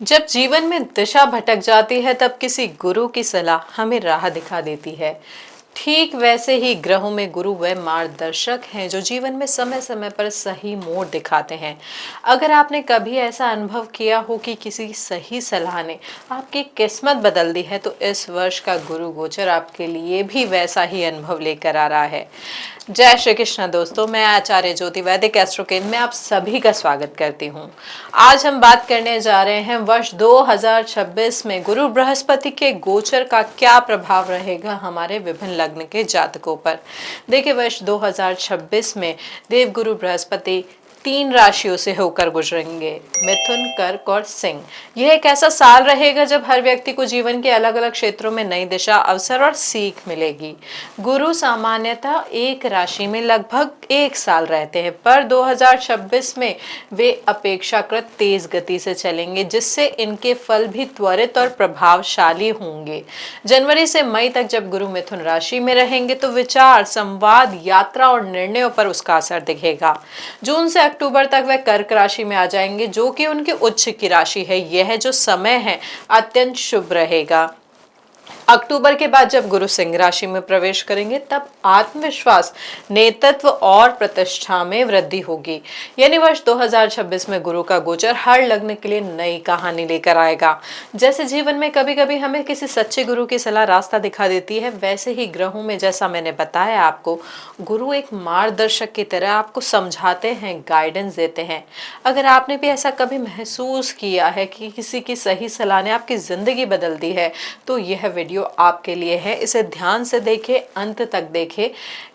जब जीवन में दिशा भटक जाती है तब किसी गुरु की सलाह हमें राह दिखा देती है। ठीक वैसे ही ग्रहों में गुरु व मार्गदर्शक हैं जो जीवन में समय समय पर सही मोड़ दिखाते हैं। अगर आपने कभी ऐसा अनुभव किया हो कि किसी सही सलाह ने आपकी किस्मत बदल दी है तो इस वर्ष का गुरु गोचर आपके लिए भी वैसा ही अनुभव लेकर आ रहा है। जय श्री कृष्ण दोस्तों, मैं आचार्य ज्योति वैदिक एस्ट्रो केंद्र में आप सभी का स्वागत करती हूँ। आज हम बात करने जा रहे हैं वर्ष 2026 में गुरु बृहस्पति के गोचर का क्या प्रभाव रहेगा हमारे विभिन्न लग्न के जातकों पर। देखिए, वर्ष 2026 में देवगुरु बृहस्पति 3 राशियों से होकर गुजरेंगे, मिथुन, कर्क और सिंह। यह एक ऐसा साल रहेगा जब हर व्यक्ति को जीवन के अलग अलग क्षेत्रों में नई दिशा, अवसर और सीख मिलेगी। गुरु सामान्यतः एक राशि में लगभग 1 साल रहते हैं, पर 2026 में वे अपेक्षाकृत तेज गति से चलेंगे, जिससे इनके फल भी त्वरित और प्रभावशाली होंगे। जनवरी से मई तक जब गुरु मिथुन राशि में रहेंगे तो विचार, संवाद, यात्रा और निर्णयों पर उसका असर दिखेगा। जून से अक्टूबर तक वह कर्क राशि में आ जाएंगे, जो कि उनकी उच्च की राशि है। यह जो समय है अत्यंत शुभ रहेगा। अक्टूबर के बाद जब गुरु सिंह राशि में प्रवेश करेंगे तब आत्मविश्वास, नेतृत्व और प्रतिष्ठा में वृद्धि होगी। यानी वर्ष 2026 में गुरु का गोचर हर लग्न के लिए नई कहानी लेकर आएगा। जैसे जीवन में कभी कभी हमें किसी सच्चे गुरु की सलाह रास्ता दिखा देती है, वैसे ही ग्रहों में, जैसा मैंने बताया आपको, गुरु एक मार्गदर्शक की तरह आपको समझाते हैं, गाइडेंस देते हैं। अगर आपने भी ऐसा कभी महसूस किया है कि किसी की सही सलाह ने आपकी जिंदगी बदल दी है, तो यह वीडियो आपके लिए है। इसे ध्यान से देखें, अंत तक देखें,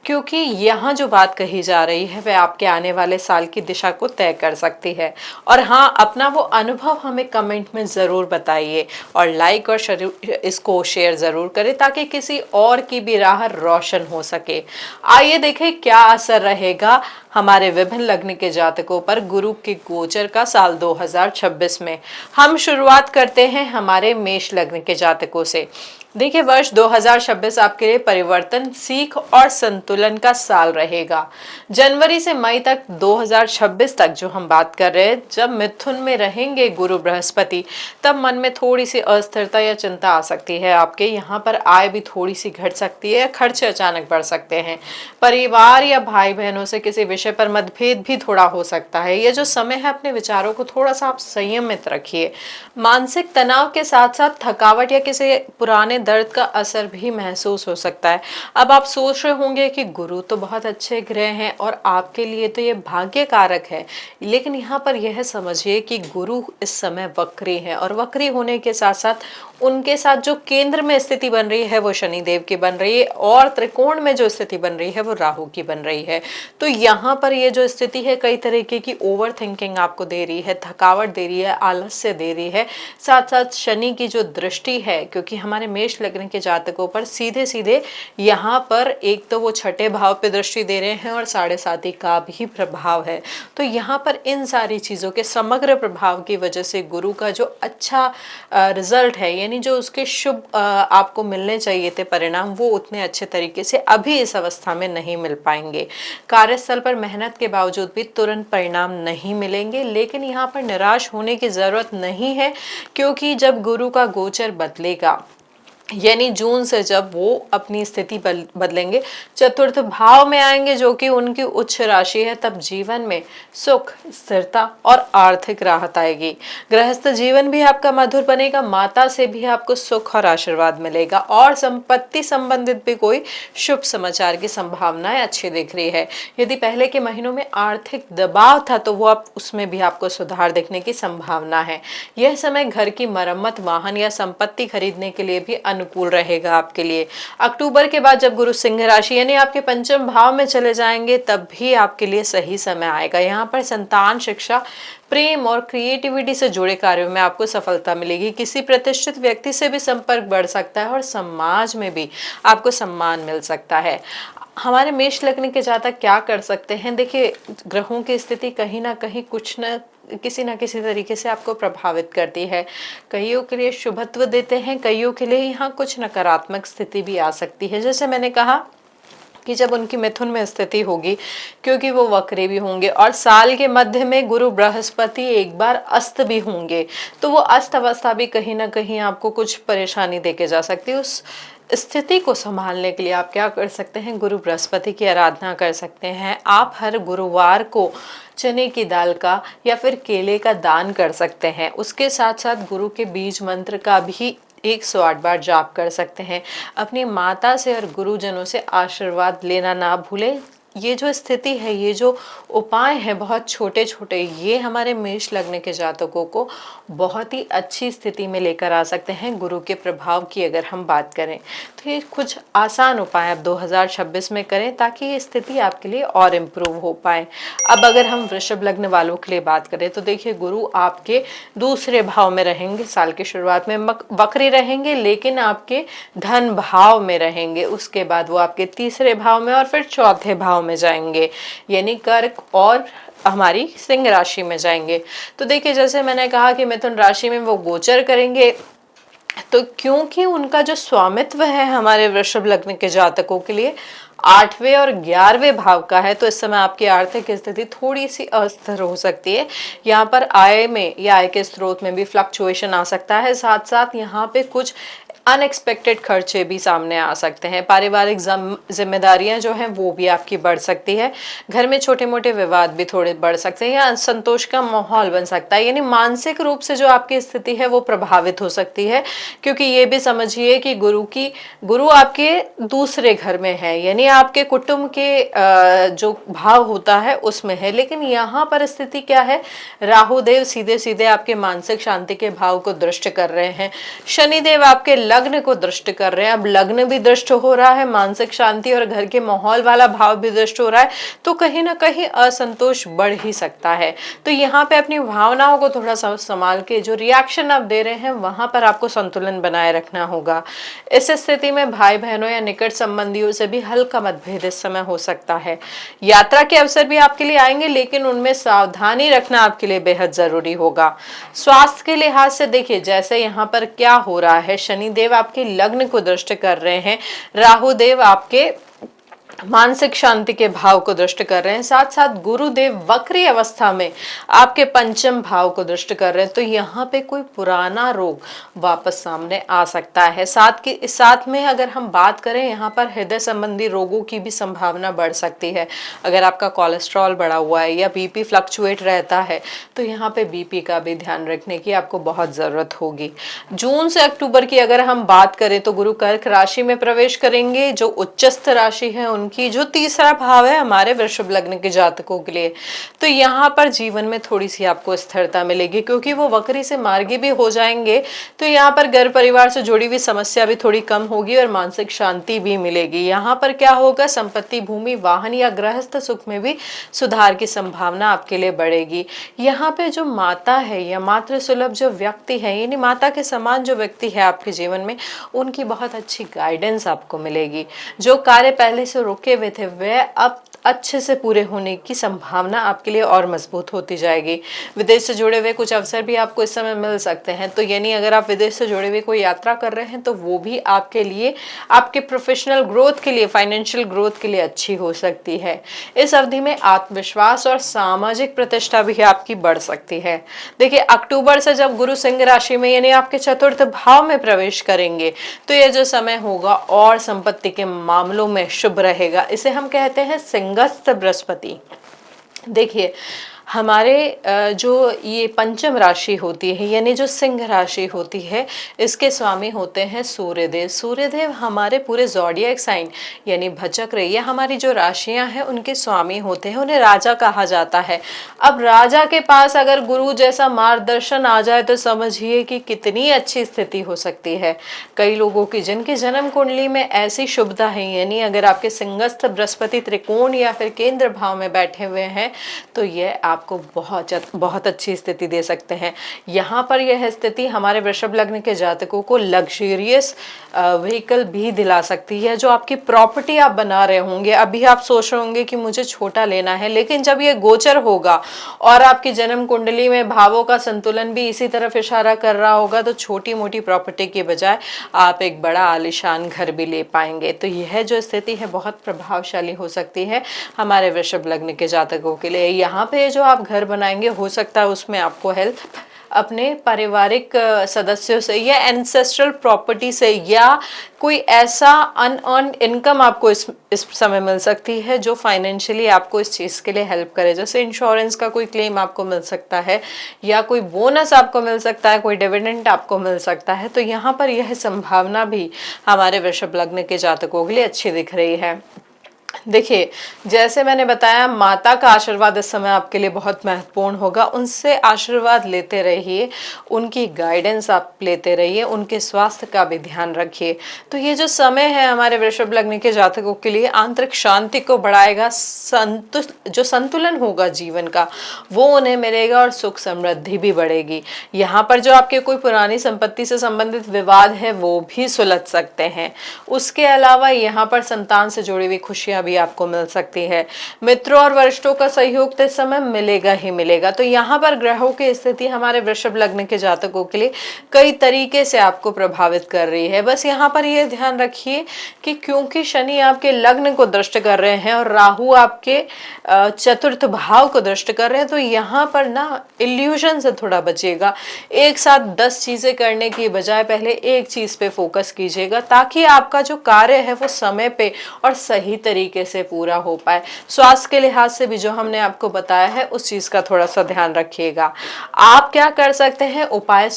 क्योंकि यहाँ जो बात कही जा रही है वह आपके आने वाले साल की दिशा को तय कर सकती है। और हाँ, अपना वो अनुभव हमें कमेंट में ज़रूर बताइए और लाइक और इसको शेयर ज़रूर करें ताकि किसी और की भी राह रोशन हो सके। आइए देखें क्या असर रहेगा हमारे विभिन्न लग्न के जातकों पर गुरु के गोचर का साल 2026 में। हम शुरुआत करते हैं हमारे मेष लग्न के जातकों से। देखिए, वर्ष 2026 आपके लिए परिवर्तन, सीख और संतुलन का साल रहेगा। जनवरी से मई तक 2026 तक जो हम बात कर रहे हैं, जब मिथुन में रहेंगे गुरु बृहस्पति, तब मन में थोड़ी सी अस्थिरता या चिंता आ सकती है। आपके यहाँ पर आय भी थोड़ी सी घट सकती है, खर्चे अचानक बढ़ सकते हैं। परिवार या भाई बहनों से किसी विषय पर मतभेद भी थोड़ा हो सकता है। ये जो समय है, अपने विचारों को थोड़ा सा आप संयमित रखिए। मानसिक तनाव के साथ साथ थकावट या किसी पुराने दर्द का असर भी महसूस हो सकता है। अब आप सोच रहे होंगे कि गुरु तो बहुत अच्छे ग्रह हैं और आपके लिए तो ये भाग्य कारक है, लेकिन यहाँ पर यह समझिए कि गुरु इस समय वक्री है और वक्री होने के साथ साथ उनके साथ जो केंद्र में स्थिति बन रही है वो शनिदेव की बन रही है और त्रिकोण में जो स्थिति बन रही है वो राहु की बन रही है। तो यहाँ पर ये जो स्थिति है कई तरीके की ओवर थिंकिंग आपको दे रही है, थकावट दे रही है, आलस्य दे रही है। साथ साथ शनि की जो दृष्टि है, क्योंकि हमारे मेष लग्न के जातकों पर सीधे सीधे यहाँ पर एक तो वो छठे भाव पे दृष्टि दे रहे हैं और 7.5 का भी प्रभाव है। तो यहाँ पर इन सारी चीज़ों के समग्र प्रभाव की वजह से गुरु का जो अच्छा रिजल्ट है, यानी जो उसके शुभ आपको मिलने चाहिए थे परिणाम, वो उतने अच्छे तरीके से अभी इस अवस्था में नहीं मिल पाएंगे। कार्यस्थल पर मेहनत के बावजूद भी तुरंत परिणाम नहीं मिलेंगे, लेकिन यहाँ पर निराश होने की जरूरत नहीं है, क्योंकि जब गुरु का गोचर बदलेगा, यानी जून से जब वो अपनी स्थिति बदलेंगे, चतुर्थ भाव में आएंगे जो कि उनकी उच्च राशि है, तब जीवन में सुख, स्थिरता और आर्थिक राहत आएगी। गृहस्थ जीवन भी आपका मधुर बनेगा, माता से भी आपको सुख और आशीर्वाद मिलेगा और संपत्ति संबंधित भी कोई शुभ समाचार की संभावनाएं अच्छी दिख रही है। यदि पहले के महीनों में आर्थिक दबाव था तो वो अब उसमें भी आपको सुधार देखने की संभावना है। यह समय घर की मरम्मत, वाहन या संपत्ति खरीदने के लिए भी अनुकूल रहेगा आपके लिए। अक्टूबर के बाद जब गुरु सिंह राशि यानी आपके पंचम भाव में चले जाएंगे, तब भी आपके लिए सही समय आएगा। यहाँ पर संतान, शिक्षा, प्रेम और क्रिएटिविटी से जुड़े कार्यों में आपको सफलता मिलेगी। किसी प्रतिष्ठित व्यक्ति से भी संपर्क बढ़ सकता है और समाज में भी आपको सम्मान मिल सकता है। हमारे मेष लग्न के जातक क्या कर सकते हैं? देखिए, ग्रहों की स्थिति कहीं ना कहीं किसी न किसी तरीके से आपको प्रभावित करती है। कईयों के लिए शुभत्व देते हैं, कईयों के लिए यहाँ कुछ नकारात्मक स्थिति भी आ सकती है। जैसे मैंने कहा कि जब उनकी मिथुन में स्थिति होगी, क्योंकि वो वक्री भी होंगे और साल के मध्य में गुरु बृहस्पति एक बार अस्त भी होंगे, तो वो अस्त अवस्था भी कहीं ना कहीं आपको कुछ परेशानी देके जा सकती है। उस स्थिति को संभालने के लिए आप क्या कर सकते हैं, गुरु बृहस्पति की आराधना कर सकते हैं। आप हर गुरुवार को चने की दाल का या फिर केले का दान कर सकते हैं। उसके साथ साथ गुरु के बीज मंत्र का भी 108 बार जाप कर सकते हैं। अपनी माता से और गुरुजनों से आशीर्वाद लेना ना भूलें। ये जो स्थिति है, ये जो उपाय हैं बहुत छोटे छोटे, ये हमारे मेष लग्न के जातकों को बहुत ही अच्छी स्थिति में लेकर आ सकते हैं। गुरु के प्रभाव की अगर हम बात करें तो ये कुछ आसान उपाय आप 2026 में करें ताकि ये स्थिति आपके लिए और इम्प्रूव हो पाए। अब अगर हम वृषभ लग्न वालों के लिए बात करें तो देखिए, गुरु आपके दूसरे भाव में रहेंगे। साल की शुरुआत में वक्री रहेंगे, लेकिन आपके धन भाव में रहेंगे। उसके बाद वो आपके तीसरे भाव में और फिर चौथे भाव में जाएंगे, यानी कर्क और हमारी सिंह राशि में जाएंगे। तो देखिए, जैसे मैंने कहा कि मिथुन राशि में वो गोचर करेंगे, तो क्योंकि उनका जो स्वामित्व है हमारे वृषभ लग्न के जातकों के लिए 8वें और 11वें भाव का है, तो इस समय आपकी आर्थिक स्थिति थोड़ी सी अस्थिर हो सकती है। यहाँ पर आय में या आय के स्रोत में भी फ्लक्चुएशन आ सकता है। साथ साथ यहाँ पे कुछ अनएक्सपेक्टेड खर्चे भी सामने आ सकते हैं। पारिवारिक जिम्मेदारियां जो हैं वो भी आपकी बढ़ सकती है। घर में छोटे मोटे विवाद भी थोड़े बढ़ सकते हैं या असंतोष का माहौल बन सकता है, यानी मानसिक रूप से जो आपकी स्थिति है वो प्रभावित हो सकती है। क्योंकि ये भी समझिए कि गुरु आपके दूसरे घर में है, यानी आपके कुटुंब के जो भाव होता है उसमें है। लेकिन यहाँ पर स्थिति क्या है, राहु देव सीधे सीधे आपके मानसिक शांति के भाव को दृष्ट कर रहे हैं। शनिदेव आपके लग्न को दृष्ट कर रहे हैं। अब लग्न भी दृष्ट हो रहा है, मानसिक शांति और घर के माहौल वाला भाव भी दृष्ट हो रहा है, तो कहीं ना कहीं असंतोष बढ़ ही सकता है। तो यहाँ पे अपनी भावनाओं को थोड़ा सा संभाल के जो रिएक्शन आप दे रहे हैं वहां पर आपको संतुलन बनाए रखना होगा। इस स्थिति में भाई बहनों या निकट संबंधियों से भी हल्का मतभेद इस समय हो सकता है। यात्रा के अवसर भी आपके लिए आएंगे, लेकिन उनमें सावधानी रखना आपके लिए बेहद जरूरी होगा। स्वास्थ्य के लिहाज से देखिए, जैसे यहाँ पर क्या हो रहा है, शनि देव आपके लग्न को दृष्ट कर रहे हैं, राहु देव आपके मानसिक शांति के भाव को दृष्ट कर रहे हैं, साथ साथ गुरुदेव वक्री अवस्था में आपके पंचम भाव को दृष्ट कर रहे हैं। तो यहाँ पे कोई पुराना रोग वापस सामने आ सकता है। साथ में अगर हम बात करें, यहाँ पर हृदय संबंधी रोगों की भी संभावना बढ़ सकती है। अगर आपका कोलेस्ट्रॉल बढ़ा हुआ है या बीपी फ्लक्चुएट रहता है, तो यहाँ पे बीपी का भी ध्यान रखने की आपको बहुत जरूरत होगी। जून से अक्टूबर की अगर हम बात करें तो गुरु कर्क राशि में प्रवेश करेंगे, जो उच्चस्थ राशि है उनकी, जो तीसरा भाव है हमारे वृषभ लग्न के जातकों के लिए। तो यहाँ पर जीवन में थोड़ी सी आपको स्थिरता मिलेगी, क्योंकि वो वक्री से मार्गी भी हो जाएंगे। तो यहाँ पर घर परिवार से जुड़ी हुई समस्या भी थोड़ी कम होगी और मानसिक शांति भी मिलेगी। यहाँ पर क्या होगा, संपत्ति, भूमि, वाहन या गृहस्थ सुख में भी सुधार की संभावना आपके लिए बढ़ेगी। यहाँ पे जो माता है या मातृ सुलभ जो व्यक्ति है, यानी माता के समान जो व्यक्ति है आपके जीवन में, उनकी बहुत अच्छी गाइडेंस आपको मिलेगी। जो कार्य पहले से रुके हुए थे वह अब अच्छे से पूरे होने की संभावना आपके लिए और मजबूत होती जाएगी। विदेश से जुड़े हुए कुछ अवसर भी आपको इस समय मिल सकते हैं। तो यानी अगर आप विदेश से जुड़े हुए कोई यात्रा कर रहे हैं तो वो भी आपके लिए, आपके प्रोफेशनल ग्रोथ के लिए, फाइनेंशियल ग्रोथ के लिए अच्छी हो सकती है। इस अवधि में आत्मविश्वास और सामाजिक प्रतिष्ठा भी आपकी बढ़ सकती है। देखिए, अक्टूबर से जब गुरु सिंह राशि में यानी आपके चतुर्थ भाव में प्रवेश करेंगे, तो ये जो समय होगा और संपत्ति के मामलों में शुभ रहेगा। इसे हम कहते हैं सिंहस्थ बृहस्पति। देखिए, हमारे जो ये पंचम राशि होती है, यानी जो सिंह राशि होती है, इसके स्वामी होते हैं सूर्यदेव। सूर्यदेव हमारे पूरे ज़ोडिएक साइन यानी भचक्र, ये हमारी जो राशियां हैं उनके स्वामी होते हैं। उन्हें राजा कहा जाता है। अब राजा के पास अगर गुरु जैसा मार्गदर्शन आ जाए तो समझिए कि कितनी अच्छी स्थिति हो सकती है। कई लोगों की जिनकी जन्म कुंडली में ऐसी शुभता है, यानी अगर आपके सिंहस्थ बृहस्पति त्रिकोण या फिर केंद्र भाव में बैठे हुए हैं, तो ये आपको बहुत अच्छी स्थिति दे सकते हैं। यहाँ पर यह स्थिति हमारे वृषभ लग्न के जातकों को लग्जरियस व्हीकल भी दिला सकती है, जो आपकी प्रॉपर्टी आप बना रहे होंगे। अभी आप सोच रहे होंगे कि मुझे छोटा लेना है, लेकिन जब ये गोचर होगा और आपकी जन्म कुंडली में भावों का संतुलन भी इसी तरफ इशारा कर रहा होगा, तो छोटी मोटी प्रॉपर्टी के बजाय आप एक बड़ा आलीशान घर भी ले पाएंगे। तो यह जो स्थिति है बहुत प्रभावशाली हो सकती है हमारे वृषभ लग्न के जातकों के लिए। यहाँ पे जो आप घर बनाएंगे, हो सकता है उसमें आपको हेल्प अपने पारिवारिक सदस्यों से या एंसेस्ट्रल प्रॉपर्टी से या कोई ऐसा अनअर्न्ड इनकम आपको इस समय मिल सकती है जो फाइनेंशियली आपको इस चीज़ के लिए हेल्प करे। जैसे इंश्योरेंस का कोई क्लेम आपको मिल सकता है, या कोई बोनस आपको मिल सकता है, कोई डिविडेंड आपको मिल सकता है। तो यहाँ पर यह संभावना भी हमारे वृषभ लग्न के जातकों के लिए अच्छी दिख रही है। देखिए, जैसे मैंने बताया, माता का आशीर्वाद इस समय आपके लिए बहुत महत्वपूर्ण होगा। उनसे आशीर्वाद लेते रहिए, उनकी गाइडेंस आप लेते रहिए, उनके स्वास्थ्य का भी ध्यान रखिए। तो ये जो समय है हमारे वृषभ लग्न के जातकों के लिए आंतरिक शांति को बढ़ाएगा, जो संतुलन होगा जीवन का वो उन्हें मिलेगा और सुख समृद्धि भी बढ़ेगी। यहाँ पर जो आपके कोई पुरानी संपत्ति से संबंधित विवाद है वो भी सुलझ सकते हैं। उसके अलावा यहाँ पर संतान से जुड़ी हुई खुशियां भी आपको मिल सकती है। मित्रों और वरिष्ठों का सहयोग तो इस समय मिलेगा ही मिलेगा। तो यहाँ पर ग्रहों की स्थिति हमारे वृषभ लग्न के जातकों के लिए कई तरीके से आपको प्रभावित कर रही है। बस यहाँ पर यह ध्यान रखिए कि क्योंकि शनि आपके लग्न को दृष्ट कर रहे हैं और राहु आपके चतुर्थ भाव को दृष्ट कर रहे हैं, तो यहाँ पर ना इल्यूजन से थोड़ा बचिएगा। एक साथ 10 चीजें करने की बजाय पहले एक चीज पे फोकस कीजिएगा, ताकि आपका जो कार्य है वो समय पे और सही तरीके से पूरा हो पाए। स्वास्थ्य के लिहाज से भी जो हमने आपको बताया है उस चीज का थोड़ा सा ध्यान रखिएगा। आप क्या कर सकते हैं? उपाय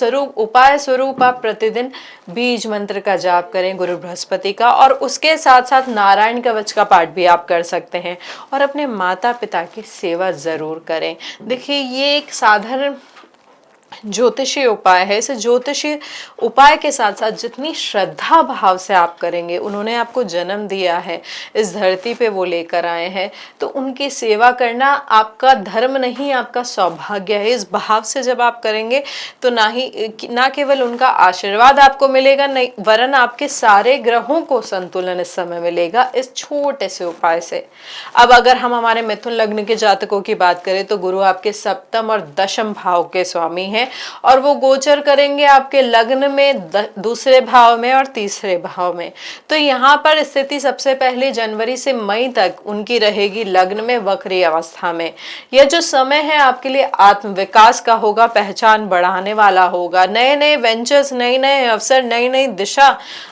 स्वरूप आप प्रतिदिन बीज मंत्र का जाप करें, गुरु बृहस्पति का, और उसके साथ साथ नारायण कवच का पाठ भी आप कर सकते हैं, और अपने माता पिता की सेवा जरूर करें। देखिए, ये एक साधारण ज्योतिषीय उपाय है। इस ज्योतिषीय उपाय के साथ साथ जितनी श्रद्धा भाव से आप करेंगे, उन्होंने आपको जन्म दिया है, इस धरती पे वो लेकर आए हैं, तो उनकी सेवा करना आपका धर्म नहीं, आपका सौभाग्य है। इस भाव से जब आप करेंगे तो ना केवल उनका आशीर्वाद आपको मिलेगा, नहीं वरन आपके सारे ग्रहों को संतुलन इस समय मिलेगा इस छोटे से उपाय से। अब अगर हम हमारे मिथुन लग्न के जातकों की बात करें तो गुरु आपके सप्तम और दशम भाव के स्वामी हैं, और वो गोचर करेंगे आपके लग्न में दूसरे भाव में और तीसरे भाव में। तो यहाँ पर स्थिति सबसे पहले जनवरी से मई तक उनकी रहेगी लग्न में वक्री अवस्था में। यह जो समय है आपके लिए आत्म विकास का होगा, पहचान बढ़ाने वाला होगा। नए नए वेंचर्स, नए नए अवसर, नई नई दिशा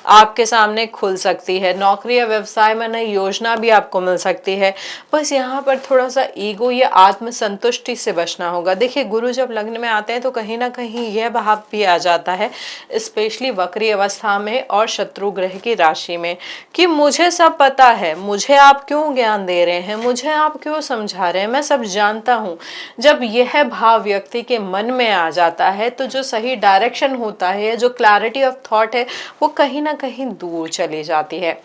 आपके सामने खुल सकती है। नौकरी या व्यवसाय में नई योजना भी आपको मिल सकती है। बस यहाँ पर थोड़ा सा ईगो या आत्म संतुष्टि से बचना होगा। देखिए, गुरु जब लग्न में आते हैं तो कहीं ना कहीं यह भाव भी आ जाता है, स्पेशली वक्री अवस्था में और शत्रु ग्रह की राशि में, कि मुझे सब पता है, मुझे आप क्यों ज्ञान दे रहे हैं, मुझे आप क्यों समझा रहे हैं, मैं सब जानता हूँ। जब यह भाव व्यक्ति के मन में आ जाता है तो जो सही डायरेक्शन होता है, जो क्लैरिटी ऑफ थॉट है, वो कहीं ना कहीं दूर चली जाती है।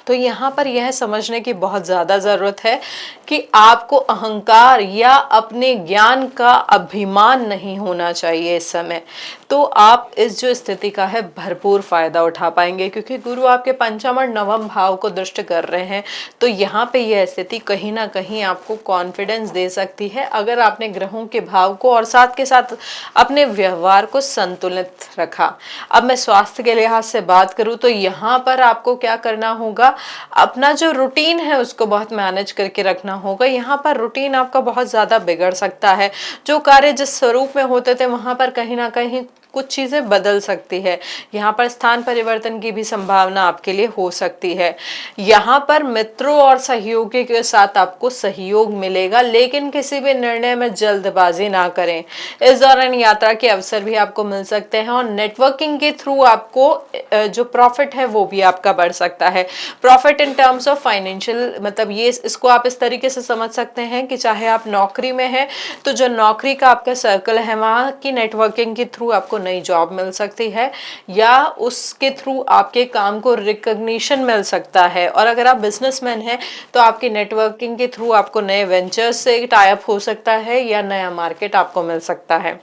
तो यहाँ पर यह समझने की बहुत ज़्यादा ज़रूरत है कि आपको अहंकार या अपने ज्ञान का अभिमान नहीं होना चाहिए इस समय। तो आप इस जो स्थिति का है भरपूर फायदा उठा पाएंगे, क्योंकि गुरु आपके पंचम और नवम भाव को दृष्ट कर रहे हैं। तो यहाँ पे यह स्थिति कहीं ना कहीं आपको कॉन्फिडेंस दे सकती है, अगर आपने ग्रहों के भाव को और साथ के साथ अपने व्यवहार को संतुलित रखा। अब मैं स्वास्थ्य के लिहाज से बात करूँ तो यहाँ पर आपको क्या करना होगा, अपना जो रूटीन है उसको बहुत मैनेज करके रखना होगा। यहाँ पर रूटीन आपका बहुत ज्यादा बिगड़ सकता है। जो कार्य जिस स्वरूप में होते थे वहां पर कहीं ना कहीं कुछ चीजें बदल सकती है। यहाँ पर स्थान परिवर्तन की भी संभावना आपके लिए हो सकती है। यहाँ पर मित्रों और सहयोगी के साथ आपको सहयोग मिलेगा, लेकिन किसी भी निर्णय में जल्दबाजी ना करें। इस दौरान यात्रा के अवसर भी आपको मिल सकते हैं, और नेटवर्किंग के थ्रू आपको जो प्रॉफिट है वो भी आपका बढ़ सकता है। Profit in terms of financial, मतलब ये इसको आप इस तरीके से समझ सकते हैं कि चाहे आप नौकरी में हैं तो जो नौकरी का आपका सर्कल है वहाँ की नेटवर्किंग के थ्रू आपको नई जॉब मिल सकती है या उसके थ्रू आपके काम को रिकग्निशन मिल सकता है। और अगर आप बिजनेसमैन हैं तो आपकी नेटवर्किंग के थ्रू आपको नए वेंचर्स से टाई अप हो सकता है या नया मार्केट आपको मिल सकता है।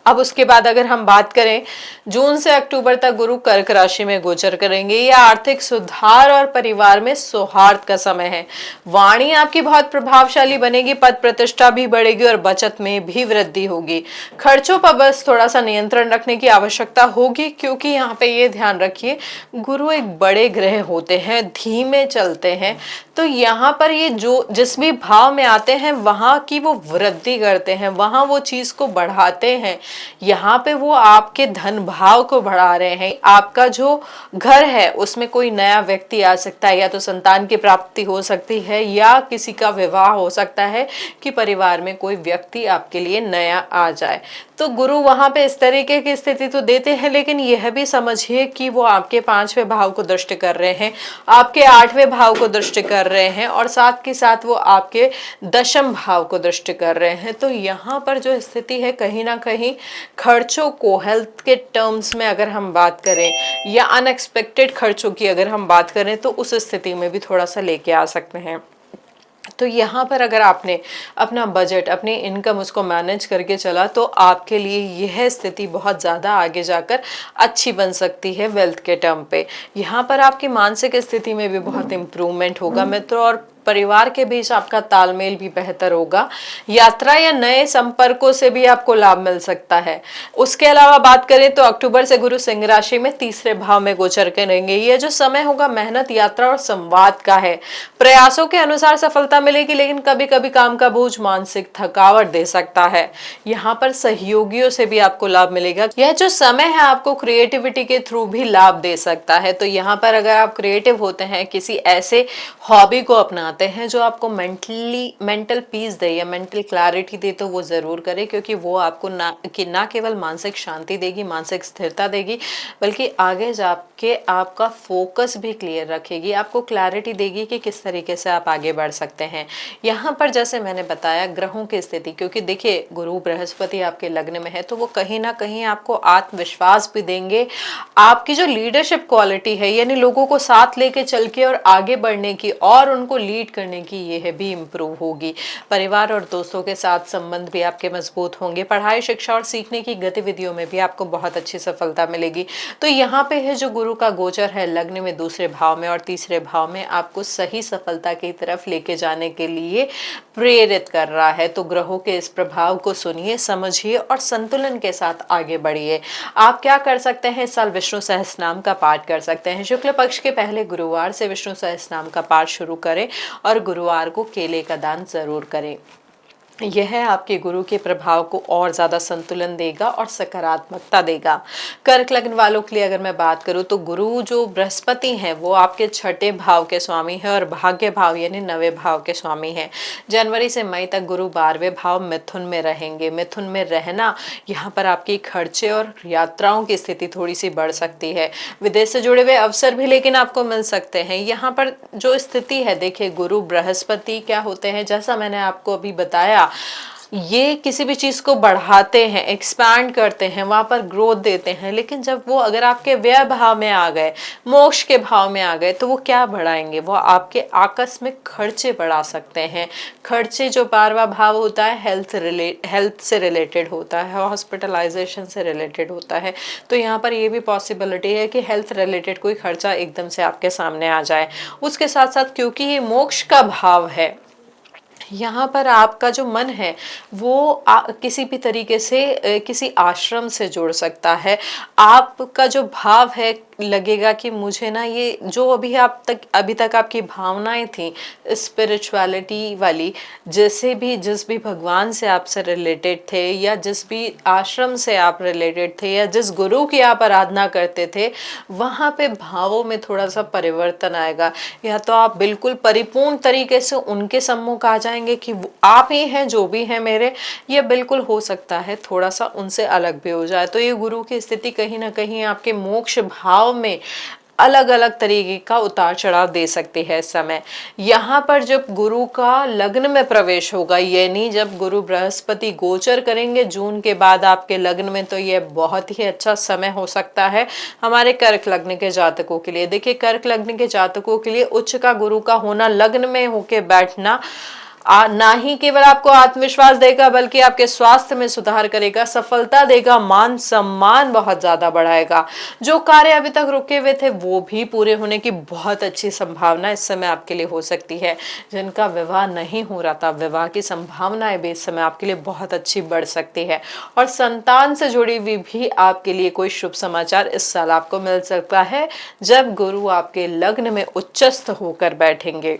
अब उसके बाद अगर हम बात करें, जून से अक्टूबर तक गुरु कर्क राशि में गोचर करेंगे। यह आर्थिक सुधार और परिवार में सौहार्द का समय है। वाणी आपकी बहुत प्रभावशाली बनेगी, पद प्रतिष्ठा भी बढ़ेगी और बचत में भी वृद्धि होगी। खर्चों पर बस थोड़ा सा नियंत्रण रखने की आवश्यकता होगी, क्योंकि यहाँ पे ये ध्यान रखिए गुरु एक बड़े ग्रह होते हैं, धीमे चलते हैं, तो यहाँ पर ये जो जिस भी भाव में आते हैं वहां की वो वृद्धि करते हैं, वहां वो चीज को बढ़ाते हैं। यहाँ पे वो आपके धन भाव को बढ़ा रहे हैं। आपका जो घर है उसमें कोई नया व्यक्ति आ सकता है, या तो संतान की प्राप्ति हो सकती है या किसी का विवाह हो सकता है कि परिवार में कोई व्यक्ति आपके लिए नया आ जाए। तो गुरु वहां पे इस तरीके की स्थिति तो देते हैं, लेकिन यह भी समझिए कि वो आपके 5वें भाव को दृष्टि कर रहे हैं, आपके 8वें भाव को दृष्टि कर रहे हैं और साथ के साथ वो आपके 10वें भाव को दृष्टि कर रहे हैं। तो यहाँ पर जो स्थिति है, कहीं ना कहीं खर्चों को हेल्थ के टर्म्स में अगर हम बात करें या अनएक्सपेक्टेड खर्चों की अगर हम बात करें, तो उस स्थिति में भी थोड़ा सा लेके आ सकते हैं। तो यहाँ पर अगर आपने अपना बजट, अपनी इनकम उसको मैनेज करके चला, तो आपके लिए यह स्थिति बहुत ज़्यादा आगे जाकर अच्छी बन सकती है वेल्थ के टर्म पे। यहाँ पर आपकी मानसिक स्थिति में भी बहुत इम्प्रूवमेंट होगा मित्रों, और परिवार के बीच आपका तालमेल भी बेहतर होगा। यात्रा या नए संपर्कों से भी आपको लाभ मिल सकता है। उसके अलावा बात करें तो अक्टूबर से गुरु सिंह राशि में 3रे भाव में गोचर करेंगे। यह जो समय होगा मेहनत, यात्रा और संवाद का है। प्रयासों के अनुसार सफलता मिलेगी, लेकिन कभी कभी काम का बोझ मानसिक थकावट दे सकता है। यहाँ पर सहयोगियों से भी आपको लाभ मिलेगा। यह जो समय है आपको क्रिएटिविटी के थ्रू भी लाभ दे सकता है। तो यहाँ पर अगर आप क्रिएटिव होते हैं, किसी ऐसे हॉबी को अपना हैं जो आपको मेंटल पीस दे या मेंटल क्लैरिटी दे, तो वो जरूर करें, क्योंकि वो आपको ना केवल मानसिक शांति देगी, मानसिक स्थिरता देगी, बल्कि आगे जाके आपका फोकस भी क्लियर रखेगी, आपको क्लैरिटी देगी कि किस तरीके से आप आगे बढ़ सकते हैं। यहाँ पर जैसे मैंने बताया ग्रहों की स्थिति, क्योंकि देखिए गुरु बृहस्पति आपके लग्न में है, तो वो कहीं ना कहीं आपको आत्मविश्वास भी देंगे। आपकी जो लीडरशिप क्वालिटी है, यानी लोगों को साथ लेके चल के और आगे बढ़ने की और उनको लीड करने की, यह भी इम्प्रूव होगी। परिवार और दोस्तों के साथ संबंध भी आपके मजबूत होंगे। पढ़ाई, शिक्षा और सीखने की गतिविधियों में भी आपको बहुत अच्छी सफलता मिलेगी। तो यहाँ पे है जो गुरु का गोचर है लग्न में 2रे भाव में और 3रे भाव में आपको सही सफलता की तरफ लेके जाने के लिए प्रेरित कर रहा है। तो ग्रहों के इस प्रभाव को सुनिए, समझिए और संतुलन के साथ आगे बढ़िए। आप क्या कर सकते हैं, इस साल विष्णु सहस्त्रनाम का पाठ कर सकते हैं। शुक्ल पक्ष के पहले गुरुवार से विष्णु सहस्त्रनाम का पाठ शुरू करें और गुरुवार को केले का दान जरूर करें। यह आपके गुरु के प्रभाव को और ज्यादा संतुलन देगा और सकारात्मकता देगा। कर्क लग्न वालों के लिए अगर मैं बात करूं, तो गुरु जो बृहस्पति हैं वो आपके 6ठे भाव के स्वामी है और भाग्य भाव यानी 9वें भाव के स्वामी हैं। जनवरी से मई तक गुरु 12वें भाव मिथुन में रहेंगे। मिथुन में रहना यहाँ पर आपकी खर्चे और यात्राओं की स्थिति थोड़ी सी बढ़ सकती है। विदेश से जुड़े हुए अवसर भी लेकिन आपको मिल सकते हैं। यहाँ पर जो स्थिति है, देखिए गुरु बृहस्पति क्या होते हैं, जैसा मैंने आपको अभी बताया, ये किसी भी चीज को बढ़ाते हैं, एक्सपैंड करते हैं, वहां पर ग्रोथ देते हैं। लेकिन जब वो अगर आपके व्यय भाव में आ गए, मोक्ष के भाव में आ गए, तो वो क्या बढ़ाएंगे, वो आपके आकस्मिक खर्चे बढ़ा सकते हैं। खर्चे जो 12वां भाव होता है हेल्थ से रिलेटेड होता है, हॉस्पिटलाइजेशन से रिलेटेड होता है। तो यहाँ पर ये भी पॉसिबिलिटी है कि हेल्थ रिलेटेड कोई खर्चा एकदम से आपके सामने आ जाए। उसके साथ साथ क्योंकि ये मोक्ष का भाव है, यहाँ पर आपका जो मन है वो किसी भी तरीके से किसी आश्रम से जुड़ सकता है। आपका जो भाव है, लगेगा कि मुझे ना ये जो अभी तक आपकी भावनाएं थी स्पिरिचुअलिटी वाली, जिस भी भगवान से आपसे रिलेटेड थे या जिस भी आश्रम से आप रिलेटेड थे या जिस गुरु की आप आराधना करते थे, वहाँ पे भावों में थोड़ा सा परिवर्तन आएगा। या तो आप बिल्कुल परिपूर्ण तरीके से उनके सम्मुख आ जाएंगे कि आप ही हैं जो भी हैं मेरे, ये बिल्कुल हो सकता है थोड़ा सा उनसे अलग भी हो जाए। तो ये गुरु की स्थिति कहीं ना कहीं आपके मोक्ष भाव में अलग अलग तरीके का उतार चढ़ाव दे सकती है इस समय। यहाँ पर जब गुरु का लग्न में प्रवेश होगा, यानी जब गुरु बृहस्पति गोचर करेंगे जून के बाद आपके लग्न में, तो ये बहुत ही अच्छा समय हो सकता है हमारे कर्क लग्न के जातकों के लिए। देखिए, कर्क लग्न के जातकों के लिए उच्च का गुरु का होना, लग्न में होके बैठना ना ही केवल आपको आत्मविश्वास देगा, बल्कि आपके स्वास्थ्य में सुधार करेगा, सफलता देगा, मान सम्मान बहुत ज्यादा बढ़ाएगा। जो कार्य अभी तक रुके हुए थे वो भी पूरे होने की बहुत अच्छी संभावना इस समय आपके लिए हो सकती है। जिनका विवाह नहीं हो रहा था, विवाह की संभावनाएं भी इस समय आपके लिए बहुत अच्छी बढ़ सकती है। और संतान से जुड़ी हुई भी आपके लिए कोई शुभ समाचार इस साल आपको मिल सकता है, जब गुरु आपके लग्न में उच्चस्थ होकर बैठेंगे।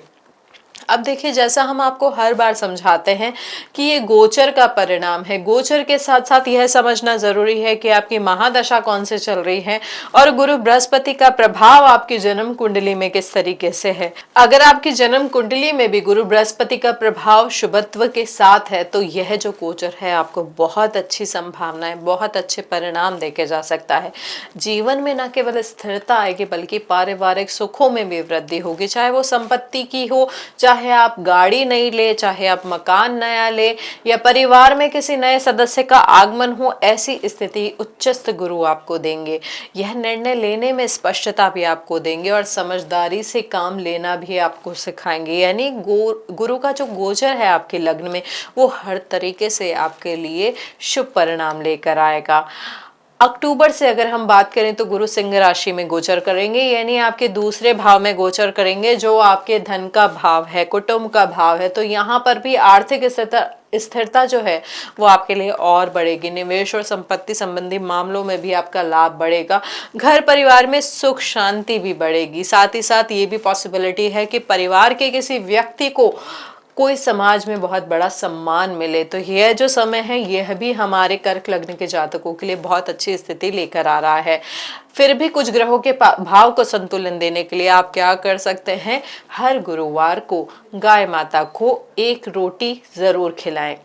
अब देखिए, जैसा हम आपको हर बार समझाते हैं कि ये गोचर का परिणाम है, गोचर के साथ साथ यह समझना जरूरी है कि आपकी महादशा कौन से चल रही है और गुरु बृहस्पति का प्रभाव आपकी जन्म कुंडली में किस तरीके से है। अगर आपकी जन्म कुंडली में भी गुरु बृहस्पति का प्रभाव शुभत्व के साथ है, तो यह जो गोचर है आपको बहुत अच्छी संभावनाएं, बहुत अच्छे परिणाम देके जा सकता है। जीवन में न केवल स्थिरता आएगी, बल्कि पारिवारिक सुखों में भी वृद्धि होगी, चाहे वो संपत्ति की हो, चाहे आप गाड़ी नई ले, चाहे आप मकान नया ले, या परिवार में किसी नए सदस्य का आगमन हो, ऐसी स्थिति उच्चस्थ गुरु आपको देंगे। यह निर्णय लेने में स्पष्टता भी आपको देंगे और समझदारी से काम लेना भी आपको सिखाएंगे। यानी गुरु का जो गोचर है आपके लग्न में, वो हर तरीके से आपके लिए शुभ परिणाम लेकर आएगा। अक्टूबर से अगर हम बात करें तो गुरु सिंह राशि में गोचर करेंगे, यानी आपके दूसरे भाव में गोचर करेंगे, जो आपके धन का भाव है, कुटुंब का भाव है। तो यहाँ पर भी आर्थिक स्थिरता जो है वो आपके लिए और बढ़ेगी। निवेश और संपत्ति संबंधी मामलों में भी आपका लाभ बढ़ेगा। घर परिवार में सुख शांति भी बढ़ेगी। साथ ही साथ ये भी पॉसिबिलिटी है कि परिवार के किसी व्यक्ति को कोई समाज में बहुत बड़ा सम्मान मिले। तो यह जो समय है, यह भी हमारे कर्क लग्न के जातकों के लिए बहुत अच्छी स्थिति लेकर आ रहा है। फिर भी कुछ ग्रहों के भाव को संतुलन देने के लिए आप क्या कर सकते हैं, हर गुरुवार को गाय माता को एक रोटी जरूर खिलाएं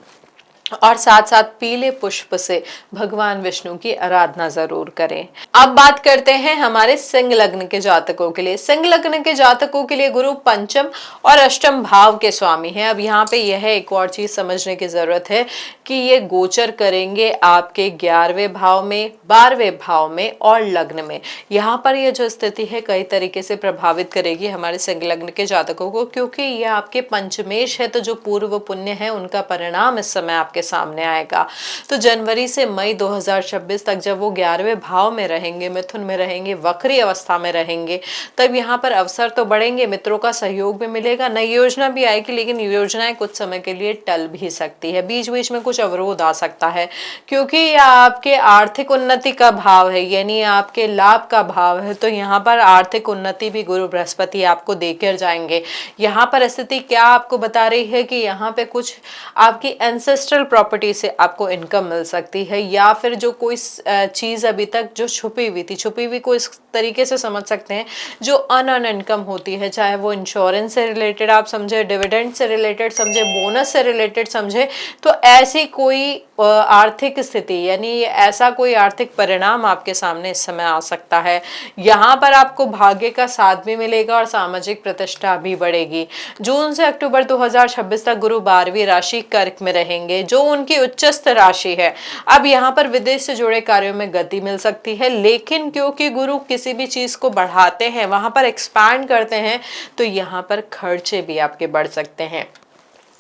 और साथ साथ पीले पुष्प से भगवान विष्णु की आराधना जरूर करें। अब बात करते हैं हमारे सिंह लग्न के जातकों के लिए। सिंह लग्न के जातकों के लिए गुरु पंचम और अष्टम भाव के स्वामी हैं। अब यहाँ पे यह एक और चीज समझने की जरूरत है कि ये गोचर करेंगे आपके 11वें भाव में, 12वें भाव में और लग्न में। यहाँ पर यह जो स्थिति है कई तरीके से प्रभावित करेगी हमारे सिंह लग्न के जातकों को, क्योंकि यह आपके पंचमेश है। तो जो पूर्व पुण्य है उनका परिणाम इस समय आपके सामने आएगा। तो जनवरी से मई 2026 तक जब वो 11वें भाव में रहेंगे, मिथुन में रहेंगे, वक्री अवस्था में रहेंगे, तब यहाँ पर अवसर तो बढ़ेंगे, मित्रों का सहयोग भी मिलेगा, नई योजना भी आएगी, लेकिन योजनाएं कुछ समय के लिए टल भी सकती है। बीच बीच में कुछ अवरोध आ सकता है, क्योंकि यह आपके आर्थिक उन्नति का भाव है, यानी आपके लाभ का भाव है। तो यहाँ पर आर्थिक उन्नति भी गुरु बृहस्पति आपको देकर जाएंगे। यहाँ पर स्थिति क्या आपको बता रही है कि यहाँ पे कुछ आपकी एंसेस्ट्रल प्रॉपर्टी से आपको इनकम मिल सकती है, या फिर जो कोई चीज अभी तक जो छुपी हुई थी, छुपी हुई को इस तरीके से समझ सकते हैं, जो अनअर्न इनकम होती है, चाहे वो इंश्योरेंस से रिलेटेड आप समझे, डिविडेंड से रिलेटेड समझे, बोनस से रिलेटेड समझे, तो ऐसी कोई आर्थिक स्थिति, यानी ऐसा कोई आर्थिक परिणाम आपके सामने इस समय आ सकता है। यहाँ पर आपको भाग्य का साथ भी मिलेगा और सामाजिक प्रतिष्ठा भी बढ़ेगी। जून से अक्टूबर 2026 तक गुरु 12वीं राशि कर्क में रहेंगे, जो उनकी उच्चस्थ राशि है। अब यहाँ पर विदेश से जुड़े कार्यों में गति मिल सकती है, लेकिन क्योंकि गुरु किसी भी चीज को बढ़ाते हैं, वहां पर एक्सपैंड करते हैं, तो यहाँ पर खर्चे भी आपके बढ़ सकते हैं।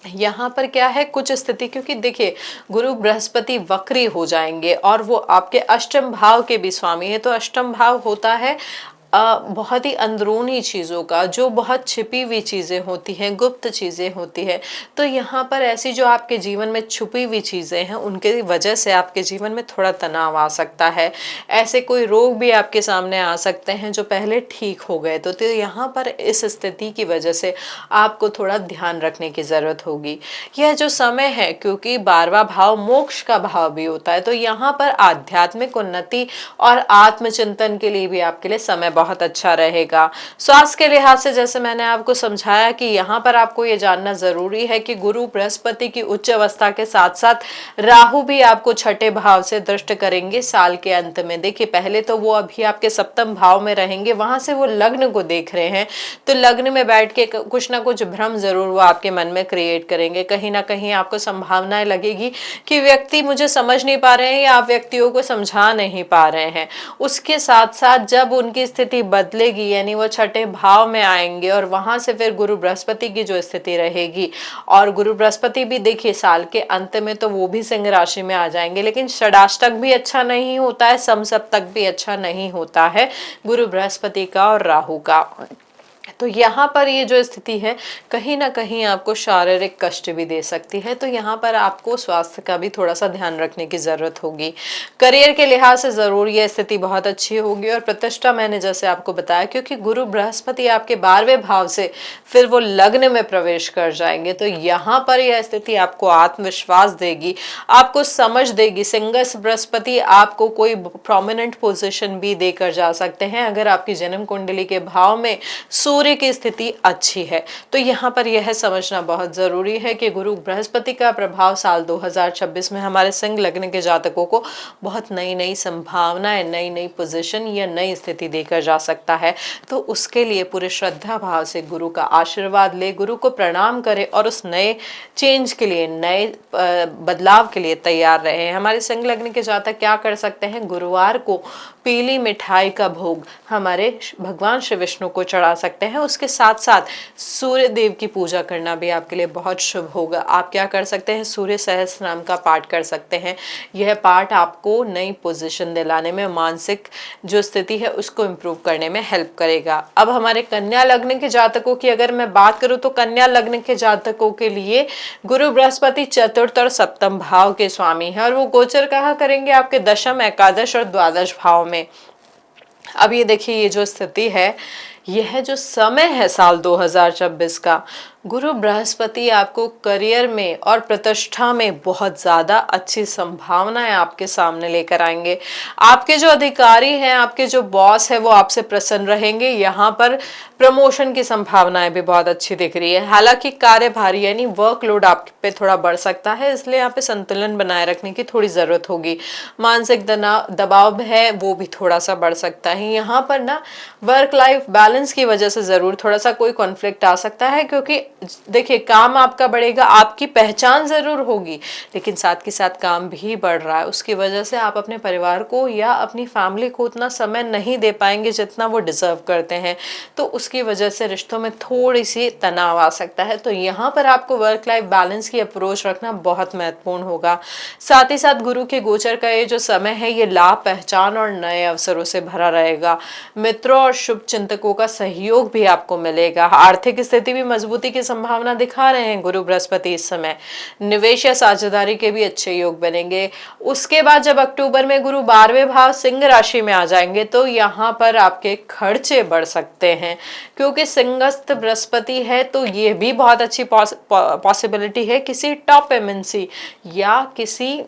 यहाँ पर क्या है कुछ स्थिति, क्योंकि देखिए गुरु बृहस्पति वक्री हो जाएंगे और वो आपके अष्टम भाव के भी स्वामी है। तो अष्टम भाव होता है बहुत ही अंदरूनी चीज़ों का, जो बहुत छिपी हुई चीज़ें होती हैं, गुप्त चीज़ें होती है। तो यहाँ पर ऐसी जो आपके जीवन में छुपी हुई चीज़ें हैं, उनके वजह से आपके जीवन में थोड़ा तनाव आ सकता है। ऐसे कोई रोग भी आपके सामने आ सकते हैं जो पहले ठीक हो गए। तो यहाँ पर इस स्थिति की वजह से आपको थोड़ा ध्यान रखने की ज़रूरत होगी। यह जो समय है, क्योंकि 12वां भाव मोक्ष का भाव भी होता है, तो यहाँ पर आध्यात्मिक उन्नति और आत्मचिंतन के लिए भी आपके लिए समय बहुत अच्छा रहेगा। स्वास्थ्य के लिहाज से जैसे मैंने आपको समझाया कि यहाँ पर आपको ये जानना जरूरी है कि गुरु बृहस्पति की उच्च अवस्था के साथ साथ राहु भी आपको छठे भाव से दृष्ट करेंगे साल के अंत में। देखिए पहले तो वो अभी आपके सप्तम भाव में रहेंगे, वहां से वो लग्न को देख रहे हैं, तो लग्न में बैठ के कुछ ना कुछ भ्रम जरूर वो आपके मन में क्रिएट करेंगे। कहीं ना कहीं आपको संभावनाएं लगेगी कि व्यक्ति मुझे समझ नहीं पा रहे हैं या आप व्यक्तियों को समझा नहीं पा रहे हैं। उसके साथ साथ जब उनकी स्थिति बदलेगी, यानी वो छठे भाव में आएंगे और वहां से फिर गुरु बृहस्पति की जो स्थिति रहेगी, और गुरु बृहस्पति भी देखिए साल के अंत में तो वो भी सिंह राशि में आ जाएंगे, लेकिन षडाष्टक भी अच्छा नहीं होता है, समसप्तक भी अच्छा नहीं होता है गुरु बृहस्पति का और राहु का। तो यहाँ पर ये जो स्थिति है कहीं ना कहीं आपको शारीरिक कष्ट भी दे सकती है, तो यहाँ पर आपको स्वास्थ्य का भी थोड़ा सा ध्यान रखने की जरूरत होगी। करियर के लिहाज से जरूर ये स्थिति बहुत अच्छी होगी, और प्रतिष्ठा मैंने जैसे आपको बताया क्योंकि गुरु बृहस्पति आपके 12वें भाव से फिर वो लग्न में प्रवेश कर जाएंगे, तो यहाँ पर यह स्थिति आपको आत्मविश्वास देगी, आपको समझ देगी। सिंगस बृहस्पति आपको कोई प्रोमिनेंट पोजिशन भी देकर जा सकते हैं अगर आपकी जन्म कुंडली के भाव में सूर्य की स्थिति अच्छी है। तो यहाँ पर यह समझना बहुत जरूरी है कि गुरु बृहस्पति का प्रभाव साल 2026 में हमारे सिंह लग्न के जातकों को बहुत नई नई संभावनाएं, नई नई पोजीशन या नई स्थिति देकर जा सकता है। तो उसके लिए पूरे श्रद्धा भाव से गुरु का आशीर्वाद ले, गुरु को प्रणाम करे और उस नए चेंज के लिए, नए बदलाव के लिए तैयार रहे। हमारे सिंह लग्न के जातक क्या कर सकते हैं, गुरुवार को पीली मिठाई का भोग हमारे भगवान श्री विष्णु को चढ़ा सकते हैं। उसके साथ साथ सूर्य देव की पूजा करना भी आपके लिए बहुत शुभ होगा। आप क्या कर सकते हैं, सूर्य सहस्त्र नाम का पाठ कर सकते हैं। यह पाठ आपको नई पोजीशन दिलाने में, मानसिक जो स्थिति है उसको इम्प्रूव करने में हेल्प करेगा। अब हमारे कन्या लग्न के जातकों की अगर मैं बात करूं तो कन्या लग्न के जातकों के लिए गुरु बृहस्पति चतुर्थ और सप्तम भाव के स्वामी है, और वो गोचर कहाँ करेंगे, आपके दशम, एकादश और द्वादश भाव में। अब ये देखिए ये जो स्थिति है, यह जो समय है साल 2026 का, गुरु बृहस्पति आपको करियर में और प्रतिष्ठा में बहुत ज्यादा अच्छी संभावनाएं आपके सामने लेकर आएंगे। आपके जो अधिकारी हैं, आपके जो बॉस है, वो आपसे प्रसन्न रहेंगे। यहाँ पर प्रमोशन की संभावनाएं भी बहुत अच्छी दिख रही है। हालांकि कार्यभारी यानी वर्कलोड आप पे थोड़ा बढ़ सकता है, इसलिए यहाँ पे संतुलन बनाए रखने की थोड़ी जरूरत होगी। मानसिक दबाव है वो भी थोड़ा सा बढ़ सकता है। यहाँ पर ना वर्क लाइफ बैलेंस की वजह से जरूर थोड़ा सा कोई कॉन्फ्लिक्ट आ सकता है, क्योंकि देखिए काम आपका बढ़ेगा, आपकी पहचान जरूर होगी, लेकिन साथ के साथ काम भी बढ़ रहा है। उसकी वजह से आप अपने परिवार को या अपनी फैमिली को उतना समय नहीं दे पाएंगे जितना वो डिजर्व करते हैं, तो उसकी वजह से रिश्तों में थोड़ी सी तनाव आ सकता है। तो यहाँ पर आपको वर्क लाइफ बैलेंस की अप्रोच रखना बहुत महत्वपूर्ण होगा। साथ ही साथ गुरु के गोचर का ये जो समय है, ये लाभ, पहचान और नए अवसरों से भरा रहेगा। मित्रों और शुभ चिंतकों का सहयोग भी आपको मिलेगा। आर्थिक स्थिति भी मजबूती की संभावना दिखा रहे हैं गुरु बृहस्पति इस समय। निवेश या साझेदारी के भी अच्छे योग बनेंगे। उसके बाद जब अक्टूबर में गुरु 12वें भाव सिंह राशि में आ जाएंगे, तो यहाँ पर आपके खर्चे बढ़ सकते हैं, क्योंकि सिंहस्थ बृहस्पति है, तो ये भी बहुत अच्छी पॉसिबिलिटी है किसी टॉप एमएनसी या किसी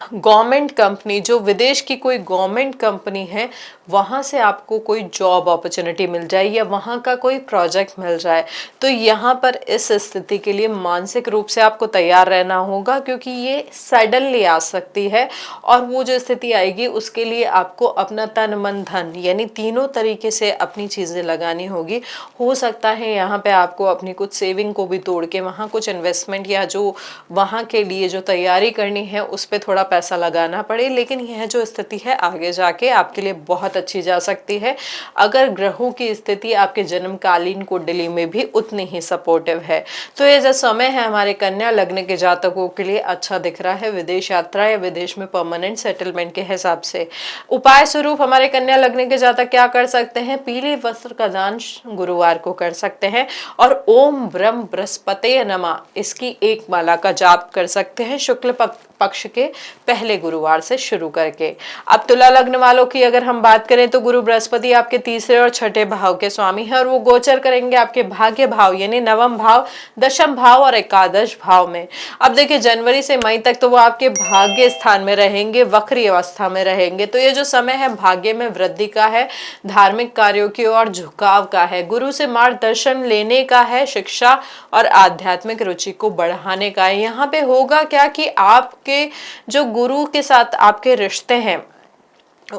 गवर्नमेंट कंपनी, जो विदेश की कोई गवर्नमेंट कंपनी है, वहां से आपको कोई जॉब अपॉर्चुनिटी मिल जाए या वहां का कोई प्रोजेक्ट मिल जाए। तो यहाँ पर इस स्थिति के लिए मानसिक रूप से आपको तैयार रहना होगा, क्योंकि ये सडनली आ सकती है, और वो जो स्थिति आएगी उसके लिए आपको अपना तन मन धन यानी तीनों तरीके से अपनी चीजें लगानी होगी। हो सकता है यहाँ पे आपको अपनी कुछ सेविंग को भी तोड़ के वहाँ कुछ इन्वेस्टमेंट या जो वहाँ के लिए जो तैयारी करनी है उस पर थोड़ा पैसा लगाना पड़े, लेकिन यह जो स्थिति है आगे जाके आपके लिए बहुत अच्छी जा सकती है, अगर ग्रहों की स्थिति आपके जन्मकालीन कुंडली में भी उतनी ही सपोर्टिव है। तो ये जो समय है हमारे कन्या लग्न के जातकों के लिए अच्छा दिख रहा है, विदेश यात्रा या विदेश में परमानेंट सेटलमेंट के हिसाब से। उपाय स्वरूप हमारे कन्या लग्न के जातक क्या कर सकते हैं, पीले वस्त्र का दान गुरुवार को कर सकते हैं, और ओम ब्रह्म बृहस्पते नमः इसकी एक माला का जाप कर सकते हैं शुक्ल पक्ष के पहले गुरुवार से शुरू करके। अब तुला लग्न वालों की अगर हम बात बात करें तो गुरु बृहस्पति आपके तीसरे और छठे भाव के स्वामी हैं और वो गोचर करेंगे आपके भाग्य भाव यानी नवम भाव, दशम भाव और एकादश भाव में। अब देखिए जनवरी से मई तक तो वो आपके भाग्य स्थान में रहेंगे, वक्री अवस्था में रहेंगे। तो ये जो समय है भाग्य में वृद्धि का है, धार्मिक कार्यों की ओर झुकाव का है, गुरु से मार्गदर्शन लेने का है, शिक्षा और आध्यात्मिक रुचि को बढ़ाने का है। यहाँ पे होगा क्या कि आपके जो गुरु के साथ आपके रिश्ते हैं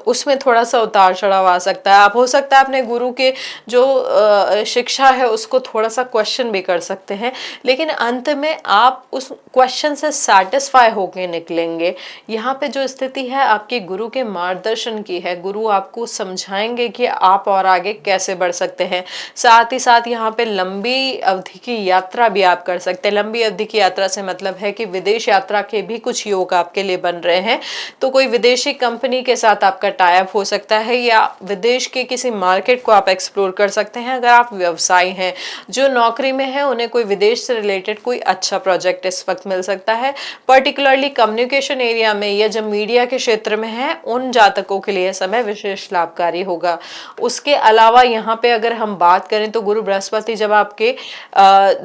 उसमें थोड़ा सा उतार चढ़ाव आ सकता है। आप हो सकता है अपने गुरु के जो शिक्षा है उसको थोड़ा सा क्वेश्चन भी कर सकते हैं, लेकिन अंत में आप उस क्वेश्चन से सेटिस्फाई होके निकलेंगे। यहाँ पे जो स्थिति है आपके गुरु के मार्गदर्शन की है, गुरु आपको समझाएंगे कि आप और आगे कैसे बढ़ सकते हैं। साथ ही साथ यहाँ पे लंबी अवधि की यात्रा भी आप कर सकते हैं। लंबी अवधि की यात्रा से मतलब है कि विदेश यात्रा के भी कुछ योग आपके लिए बन रहे हैं। तो कोई विदेशी कंपनी के साथ आपका टाई अप हो सकता है या विदेश के किसी मार्केट को आप एक्सप्लोर कर सकते हैं। अगर आप व्यवसायी हैं, जो नौकरी में है, उन्हें कोई विदेश से रिलेटेड कोई अच्छा प्रोजेक्ट इस वक्त मिल सकता है। पर्टिकुलरली कम्युनिकेशन एरिया में या जो मीडिया के क्षेत्र में है उन जातकों के लिए समय विशेष लाभकारी होगा। उसके अलावा यहाँ पे अगर हम बात करें तो गुरु बृहस्पति जब आपके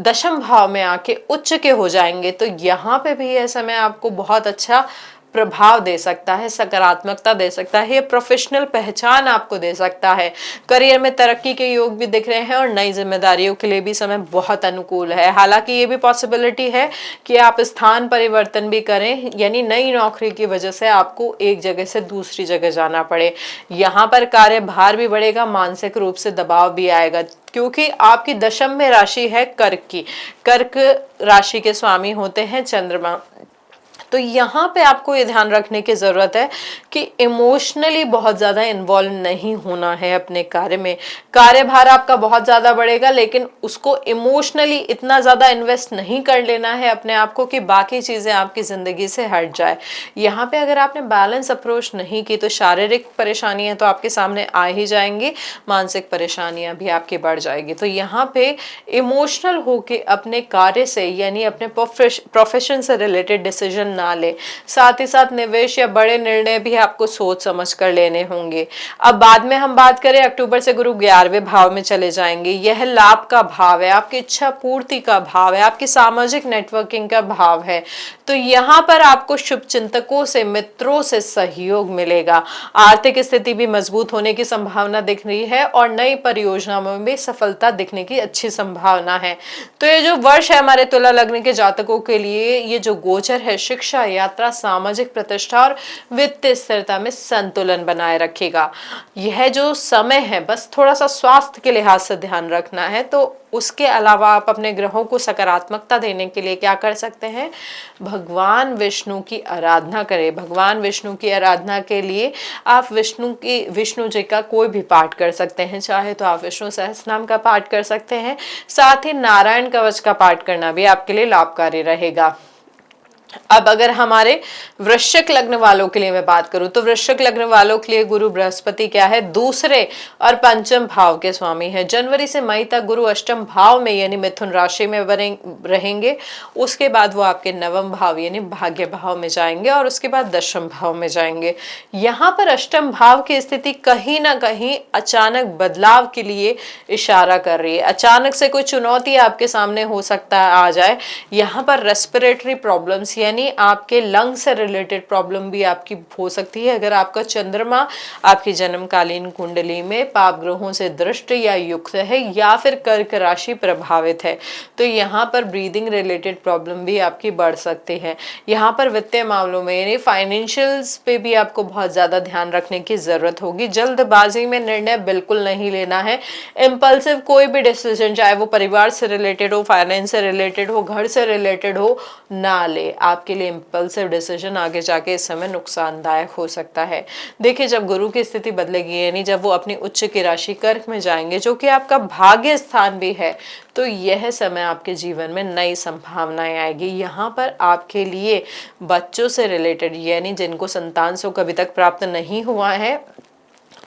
दशम भाव में आके उच्च के हो जाएंगे तो यहाँ पे भी यह समय आपको बहुत अच्छा प्रभाव दे सकता है, सकारात्मकता दे सकता है, ये प्रोफेशनल पहचान आपको दे सकता है। करियर में तरक्की के योग भी दिख रहे हैं और नई जिम्मेदारियों के लिए भी समय बहुत अनुकूल है। हालांकि ये भी पॉसिबिलिटी है कि आप स्थान परिवर्तन भी करें, यानी नई नौकरी की वजह से आपको एक जगह से दूसरी जगह जाना पड़े। यहाँ पर कार्यभार भी बढ़ेगा, मानसिक रूप से दबाव भी आएगा, क्योंकि आपकी दशम में राशि है कर्क की। कर्क राशि के स्वामी होते हैं चंद्रमा। तो यहाँ पे आपको ये ध्यान रखने की जरूरत है कि इमोशनली बहुत ज्यादा इन्वॉल्व नहीं होना है अपने कार्य में। कार्यभार आपका बहुत ज्यादा बढ़ेगा, लेकिन उसको इमोशनली इतना ज्यादा इन्वेस्ट नहीं कर लेना है अपने आप को कि बाकी चीजें आपकी जिंदगी से हट जाए। यहाँ पे अगर आपने बैलेंस अप्रोच नहीं की तो शारीरिक परेशानियां तो आपके सामने आ ही जाएंगी, मानसिक परेशानियां भी आपकी बढ़ जाएगी। तो यहाँ पे इमोशनल होके अपने कार्य से यानी अपने प्रोफेशन से रिलेटेड डिसीजन ना ले। साथ ही साथ निवेश या बड़े निर्णय भी आपको सोच समझ कर लेने होंगे। अब बाद में हम बात करें, अक्टूबर से गुरु 11वें भाव में चले जाएंगे। यह लाभ का भाव है, आपकी इच्छा पूर्ति का भाव है, आपकी सामाजिक नेटवर्किंग का भाव है। तो यहाँ पर आपको शुभ चिंतकों से, मित्रों से सहयोग मिलेगा। आर्थिक स्थिति भी मजबूत होने की संभावना दिख रही है और नई परियोजनाओं में भी सफलता दिखने की अच्छी संभावना है। तो ये जो वर्ष है हमारे तुला लग्न के जातकों के लिए, ये जो गोचर है शिक्षा, यात्रा, सामाजिक प्रतिष्ठा और वित्तीय स्थिरता में संतुलन बनाए रखेगा। यह जो समय है बस थोड़ा सा स्वास्थ्य के लिहाज से ध्यान रखना है। तो उसके अलावा आप अपने ग्रहों को सकारात्मकता देने के लिए क्या कर सकते हैं, भगवान विष्णु की आराधना करें। भगवान विष्णु की आराधना के लिए आप विष्णु जी का कोई भी पाठ कर सकते हैं। चाहे तो आप विष्णु सहस्त्रनाम का पाठ कर सकते हैं, साथ ही नारायण कवच का पाठ करना भी आपके लिए लाभकारी रहेगा। अब अगर हमारे वृश्चिक लग्न वालों के लिए मैं बात करूं तो वृश्चिक लग्न वालों के लिए गुरु बृहस्पति क्या है, दूसरे और पंचम भाव के स्वामी है। जनवरी से मई तक गुरु अष्टम भाव में यानी मिथुन राशि में रहेंगे। उसके बाद वो आपके नवम भाव यानी भाग्य भाव में जाएंगे और उसके बाद दशम भाव में जाएंगे। यहाँ पर अष्टम भाव की स्थिति कहीं ना कहीं अचानक बदलाव के लिए इशारा कर रही है। अचानक से कोई चुनौती आपके सामने हो सकता है आ जाए। यहाँ पर रेस्पिरेटरी प्रॉब्लम्स यानी आपके लंग से रिलेटेड प्रॉब्लम भी आपकी हो सकती है। अगर आपका चंद्रमा आपकी जन्मकालीन कुंडली में पाप ग्रहों से दृष्ट या युक्त है या फिर कर्क राशि प्रभावित है तो यहाँ पर ब्रीदिंग रिलेटेड प्रॉब्लम भी आपकी बढ़ सकती है। यहाँ पर वित्तीय मामलों में यानी फाइनेंशियल्स पे भी आपको बहुत ज्यादा ध्यान रखने की जरूरत होगी। जल्दबाजी में निर्णय बिल्कुल नहीं लेना है। इम्पल्सिव कोई भी डिसीजन, चाहे वो परिवार से रिलेटेड हो, फाइनेंस से रिलेटेड हो, घर से रिलेटेड हो, ना ले। आपके लिए इम्पल्सिव डिसीजन आगे जाके इस समय नुकसानदायक हो सकता है। देखिए जब गुरु की स्थिति बदलेगी यानी जब वो अपनी उच्च की राशि कर्क में जाएंगे जो कि आपका भाग्य स्थान भी है, तो यह समय आपके जीवन में नई संभावनाएं आएगी। यहाँ पर आपके लिए बच्चों से रिलेटेड यानी जिनको संतान सुख अभी तक प्राप्त नहीं हुआ है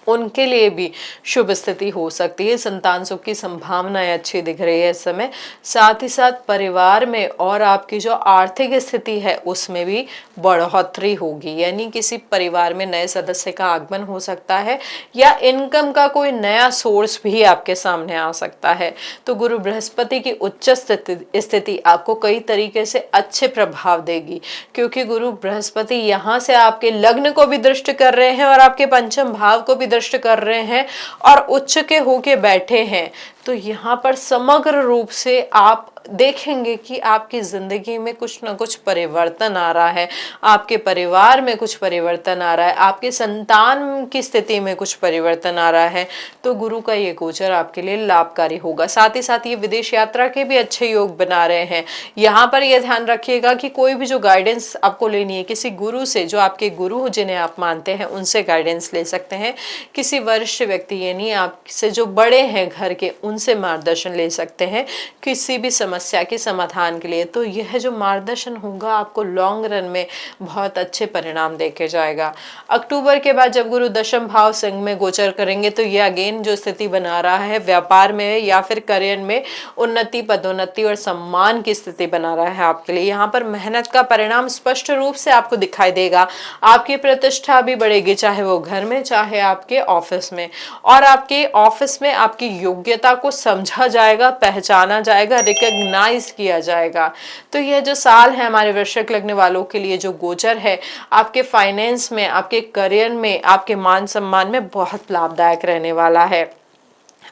उनके लिए भी शुभ स्थिति हो सकती है। संतान सुख की संभावनाएं अच्छी दिख रही है इस समय। साथ ही साथ परिवार में और आपकी जो आर्थिक स्थिति है उसमें भी बढ़ोतरी होगी, यानी किसी परिवार में नए सदस्य का आगमन हो सकता है या इनकम का कोई नया सोर्स भी आपके सामने आ सकता है। तो गुरु बृहस्पति की उच्च स्थिति आपको कई तरीके से अच्छे प्रभाव देगी, क्योंकि गुरु बृहस्पति यहाँ से आपके लग्न को भी दृष्ट कर रहे हैं और आपके पंचम भाव को भी दृष्ट कर रहे हैं और उच्च के होके बैठे हैं। तो यहाँ पर समग्र रूप से आप देखेंगे कि आपकी जिंदगी में कुछ ना कुछ परिवर्तन आ रहा है, आपके परिवार में कुछ परिवर्तन आ रहा है, आपके संतान की स्थिति में कुछ परिवर्तन आ रहा है। तो गुरु का ये गोचर आपके लिए लाभकारी होगा। साथ ही साथ ये विदेश यात्रा के भी अच्छे योग बना रहे हैं। यहाँ पर यह ध्यान रखिएगा कि कोई भी जो गाइडेंस आपको लेनी है किसी गुरु से, जो आपके गुरु हो जिन्हें आप मानते हैं, उनसे गाइडेंस ले सकते हैं। किसी वरिष्ठ व्यक्ति यानी आपसे जो बड़े हैं घर के, उनसे मार्गदर्शन ले सकते हैं किसी भी समस्या के समाधान के लिए। तो यह जो मार्गदर्शन होगा आपको लॉन्ग रन में बहुत अच्छे परिणाम देके जाएगा। अक्टूबर के बाद जब गुरु दशम भाव संघ में गोचर करेंगे तो ये अगेन जो स्थिति बना रहा है व्यापार में या फिर करियर में उन्नति, पदोन्नति और सम्मान की स्थिति बना रहा है आपके लिए। यहाँ पर मेहनत का परिणाम स्पष्ट रूप से आपको दिखाई देगा। आपकी प्रतिष्ठा भी बढ़ेगी, चाहे वो घर में चाहे आपके ऑफिस में, और आपके ऑफिस में आपकी योग्यता को समझा जाएगा, पहचाना जाएगा, रिकॉग्नाइज किया जाएगा। तो यह जो साल है हमारे वृश्चिक लग्न वालों के लिए जो गोचर है आपके फाइनेंस में, आपके करियर में, आपके मान सम्मान में बहुत लाभदायक रहने वाला है।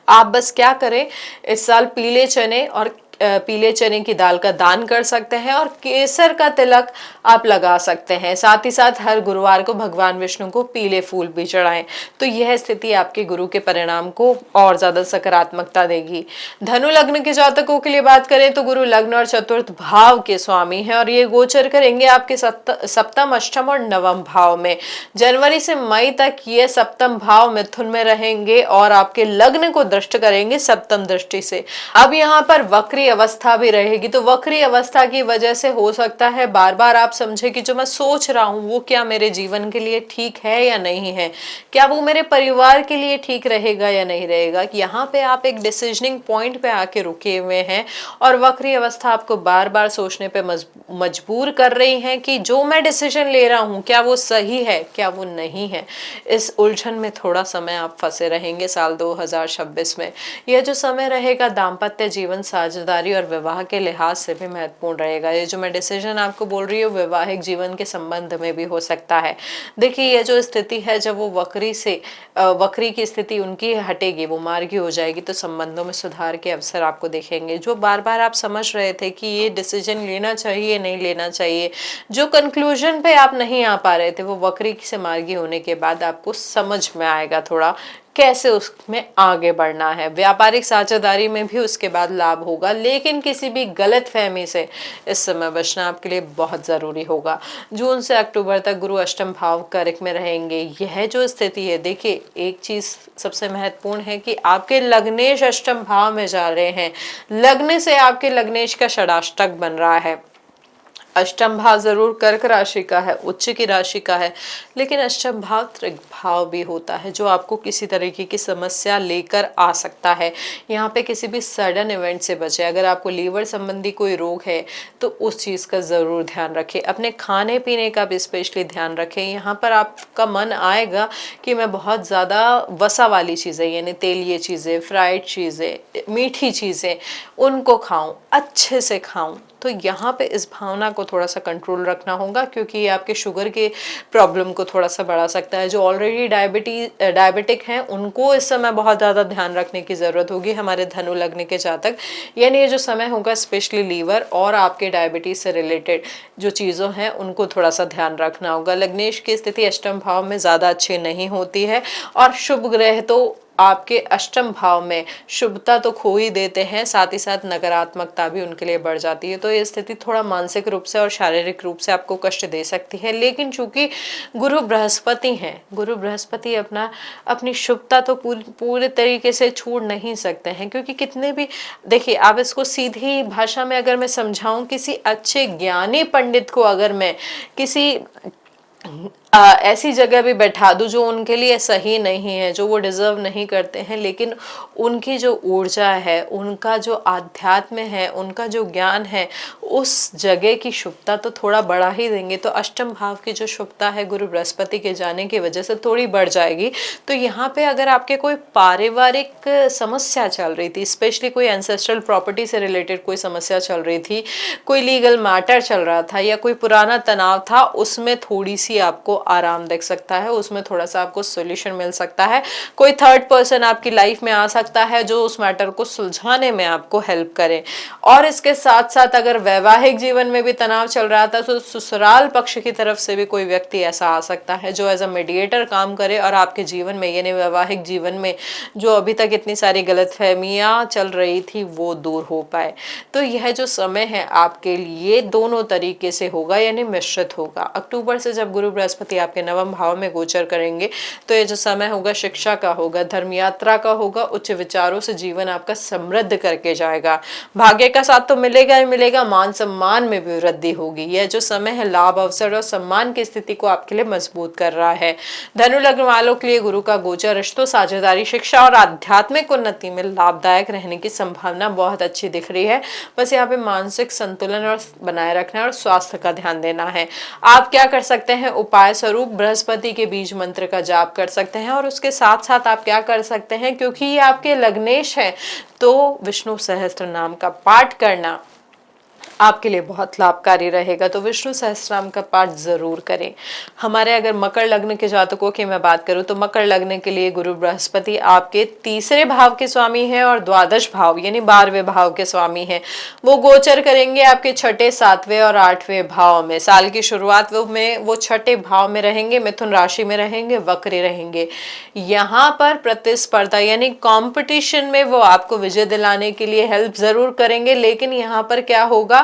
आप बस क्या करें, इस साल पीले चने की दाल का दान कर सकते हैं और केसर का तिलक आप लगा सकते हैं। साथ ही साथ हर गुरुवार को भगवान विष्णु को पीले फूल भी चढ़ाएं। तो यह स्थिति आपके गुरु के परिणाम को और ज्यादा सकारात्मकता देगी। धनु लग्न के जातकों के लिए बात करें तो गुरु लग्न और चतुर्थ भाव के स्वामी हैं और ये गोचर करेंगे आपके सप्तम, अष्टम और नवम भाव में। जनवरी से मई तक ये सप्तम भाव मिथुन में रहेंगे और आपके लग्न को दृष्ट करेंगे सप्तम दृष्टि से। अब यहाँ पर वक्री अवस्था भी रहेगी, तो वक्री अवस्था की वजह से हो सकता है बार बार आप समझे कि जो मैं सोच रहा हूँ वो क्या मेरे जीवन के लिए ठीक है या नहीं है, क्या वो मेरे परिवार के लिए ठीक रहेगा या नहीं रहेगा। कि यहाँ पे आप एक डिसीजनिंग पॉइंट पे आके रुके हुए हैं और वक्री अवस्था आपको बार बार सोचने पे मजबूर कर रही है कि जो मैं डिसीजन ले रहा हूँ क्या वो सही है, क्या वो नहीं है। इस उलझन में थोड़ा समय आप फंसे रहेंगे साल 2026 में। यह जो समय रहेगा दाम्पत्य जीवन, साझेदारी और विवाह के लिहाज से भी महत्वपूर्ण रहेगा। ये जो मैं डिसीजन आपको बोल रही हूँ वैवाहिक जीवन के संबंध में भी हो सकता है। देखिए ये जो स्थिति है जब वो वक्री की स्थिति उनकी हटेगी, वो मार्गी हो जाएगी, तो संबंधों में सुधार के अवसर आपको देखेंगे। जो बार बार आप समझ रहे थे कि ये डिसीजन लेना चाहिए नहीं लेना चाहिए, जो कंक्लूजन पे आप नहीं आ पा रहे थे, वो वक्री से मार्गी होने के बाद आपको समझ में आएगा थोड़ा कैसे उसमें आगे बढ़ना है। व्यापारिक साझेदारी में भी उसके बाद लाभ होगा, लेकिन किसी भी गलत फहमी से इस समय बचना आपके लिए बहुत जरूरी होगा। जून से अक्टूबर तक गुरु अष्टम भाव कर्क में रहेंगे। यह जो स्थिति है, देखिए एक चीज सबसे महत्वपूर्ण है कि आपके लग्नेश अष्टम भाव में जा रहे हैं। लग्न से आपके लग्नेश का षडाष्टक बन रहा है। अष्टम भाव जरूर कर्क राशि का है, उच्च की राशि का है, लेकिन अष्टम भाव त्रिक भाव भी होता है जो आपको किसी तरीके की समस्या लेकर आ सकता है। यहाँ पे किसी भी सडन इवेंट से बचे। अगर आपको लीवर संबंधी कोई रोग है तो उस चीज़ का ज़रूर ध्यान रखें। अपने खाने पीने का भी स्पेशली ध्यान रखें। यहाँ पर आपका मन आएगा कि मैं बहुत ज़्यादा वसा वाली चीज़ें यानी तेलीय चीज़ें, फ्राइड चीज़ें, मीठी चीज़ें उनको खाऊं, अच्छे से खाऊं। तो यहाँ पे इस भावना को थोड़ा सा कंट्रोल रखना होगा, क्योंकि ये आपके शुगर के प्रॉब्लम को थोड़ा सा बढ़ा सकता है। जो ऑलरेडी डायबिटिक हैं उनको इस समय बहुत ज़्यादा ध्यान रखने की ज़रूरत होगी। हमारे धनु लग्न के जातक, यानी ये जो समय होगा स्पेशली लीवर और आपके डायबिटीज से रिलेटेड जो चीज़ों हैं उनको थोड़ा सा ध्यान रखना होगा। लग्नेश की स्थिति अष्टम भाव में ज़्यादा अच्छी नहीं होती है और शुभ ग्रह तो आपके अष्टम भाव में शुभता तो खो ही देते हैं, साथ ही साथ नकारात्मकता भी उनके लिए बढ़ जाती है। तो ये स्थिति थोड़ा मानसिक रूप से और शारीरिक रूप से आपको कष्ट दे सकती है। लेकिन चूंकि गुरु बृहस्पति हैं, गुरु बृहस्पति अपनी शुभता तो पूरे तरीके से छोड़ नहीं सकते हैं, क्योंकि कितने भी देखिए आप इसको सीधी भाषा में अगर मैं समझाऊं, किसी अच्छे ज्ञानी पंडित को अगर मैं किसी ऐसी जगह भी बैठा दूं जो उनके लिए सही नहीं है, जो वो डिजर्व नहीं करते हैं, लेकिन उनकी जो ऊर्जा है, उनका जो आध्यात्म है, उनका जो ज्ञान है, उस जगह की शुभता तो थोड़ा बढ़ा ही देंगे। तो अष्टम भाव की जो शुभता है गुरु बृहस्पति के जाने की वजह से थोड़ी बढ़ जाएगी। तो यहाँ पे अगर आपके कोई पारिवारिक समस्या चल रही थी, स्पेशली कोई एंसेस्ट्रल प्रॉपर्टी से रिलेटेड कोई समस्या चल रही थी, कोई लीगल मैटर चल रहा था, या कोई पुराना तनाव था, उसमें थोड़ी सी आपको आराम दिख सकता है, उसमें थोड़ा सा आपको सॉल्यूशन मिल सकता है। कोई थर्ड पर्सन आपकी लाइफ में आ सकता है जो उस मैटर को सुलझाने में आपको हेल्प करे। और इसके साथ साथ अगर वैवाहिक जीवन में भी तनाव चल रहा था तो ससुराल पक्ष की तरफ से भी कोई व्यक्ति ऐसा आ सकता है जो एज अ मीडिएटर काम करे और आपके जीवन में, यानी वैवाहिक जीवन में जो अभी तक इतनी सारी गलतफहमियां चल रही थी वो दूर हो पाए। तो यह जो समय है आपके लिए दोनों तरीके से होगा, यानी मिश्रित होगा। अक्टूबर से जब गुरु बृहस्पति आपके नवम भाव में गोचर करेंगे तो ये जो समय होगा शिक्षा का होगा, धर्म यात्रा का होगा, उच्च विचारों से जीवन आपका समृद्ध करके जाएगा। भाग्य का साथ तो मिलेगा ही मिलेगा, मान सम्मान में भी वृद्धि होगी। यह जो समय है लाभ, अवसर और सम्मान की स्थिति को आपके लिए मजबूत कर रहा है। धनु लग्न वालों के लिए गुरु का गोचर रिश्तों, साझेदारी, शिक्षा और आध्यात्मिक उन्नति में लाभदायक रहने की संभावना बहुत अच्छी दिख रही है। बस यहाँ पे मानसिक संतुलन और बनाए रखना और स्वास्थ्य का ध्यान देना है। आप क्या कर सकते हैं, उपाय स्वरूप बृहस्पति के बीज मंत्र का जाप कर सकते हैं। और उसके साथ साथ आप क्या कर सकते हैं, क्योंकि ये आपके लग्नेश है, तो विष्णु सहस्त्र नाम का पाठ करना आपके लिए बहुत लाभकारी रहेगा। तो विष्णु सहस्त्रनाम का पाठ जरूर करें। हमारे अगर मकर लग्न के जातकों की मैं बात करूं तो मकर लग्न के लिए गुरु बृहस्पति आपके तीसरे भाव के स्वामी हैं और द्वादश भाव यानी 12वें भाव के स्वामी हैं। वो गोचर करेंगे आपके छठे, 7वें और 8वें भाव में। साल की शुरुआत में वो छठे भाव में रहेंगे, मिथुन राशि में रहेंगे, वक्री रहेंगे। यहाँ पर प्रतिस्पर्धा यानी कॉम्पिटिशन में वो आपको विजय दिलाने के लिए हेल्प जरूर करेंगे, लेकिन यहाँ पर क्या होगा,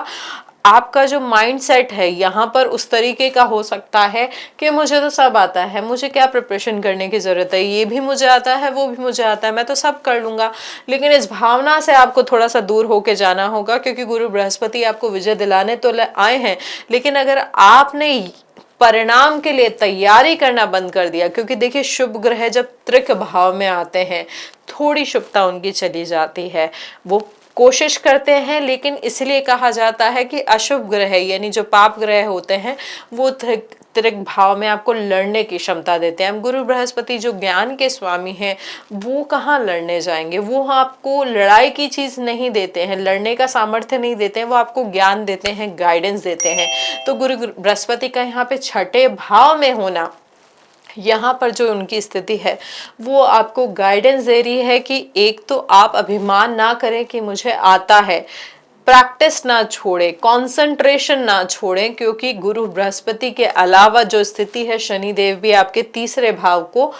आपका जो माइंड सेट है यहाँ पर उस तरीके का हो सकता है कि मुझे तो सब आता है, मुझे क्या प्रिपरेशन करने की जरूरत है, ये भी मुझे आता है, वो भी मुझे आता है, मैं तो सब कर लूंगा। लेकिन इस भावना से आपको थोड़ा सा दूर होके जाना होगा, क्योंकि गुरु बृहस्पति आपको विजय दिलाने तो आए हैं, लेकिन अगर आपने परिणाम के लिए तैयारी करना बंद कर दिया, क्योंकि देखिए शुभ ग्रह जब त्रिक भाव में आते हैं थोड़ी शुभता उनकी चली जाती है। वो कोशिश करते हैं, लेकिन इसलिए कहा जाता है कि अशुभ ग्रह यानी जो पाप ग्रह होते हैं वो त्रिक भाव में आपको लड़ने की क्षमता देते हैं। गुरु बृहस्पति जो ज्ञान के स्वामी हैं वो कहाँ लड़ने जाएंगे, वो आपको लड़ाई की चीज नहीं देते हैं, लड़ने का सामर्थ्य नहीं देते हैं, वो आपको ज्ञान देते हैं, गाइडेंस देते हैं। तो गुरु बृहस्पति का यहाँ पे छठे भाव में होना, यहाँ पर जो उनकी स्थिति है वो आपको गाइडेंस दे रही है कि एक तो आप अभिमान ना करें कि मुझे आता है, प्रैक्टिस ना छोड़े, कंसंट्रेशन ना छोड़ें, क्योंकि गुरु बृहस्पति के अलावा जो स्थिति है शनि देव भी आपके तीसरे भाव को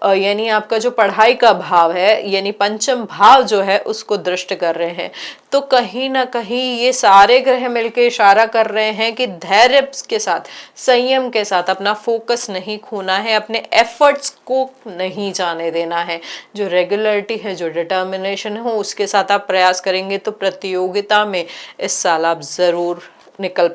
यानी आपका जो पढ़ाई का भाव है यानी पंचम भाव जो है उसको दृष्ट कर रहे हैं। तो कहीं ना कहीं ये सारे ग्रह मिलकर इशारा कर रहे हैं कि धैर्य के साथ, संयम के साथ अपना फोकस नहीं खोना है, अपने एफर्ट्स को नहीं जाने देना है। जो रेगुलरिटी है, जो डिटर्मिनेशन हो, उसके साथ आप प्रयास करेंगे तो प्रतियोगिता में इस साल आप जरूर निकाल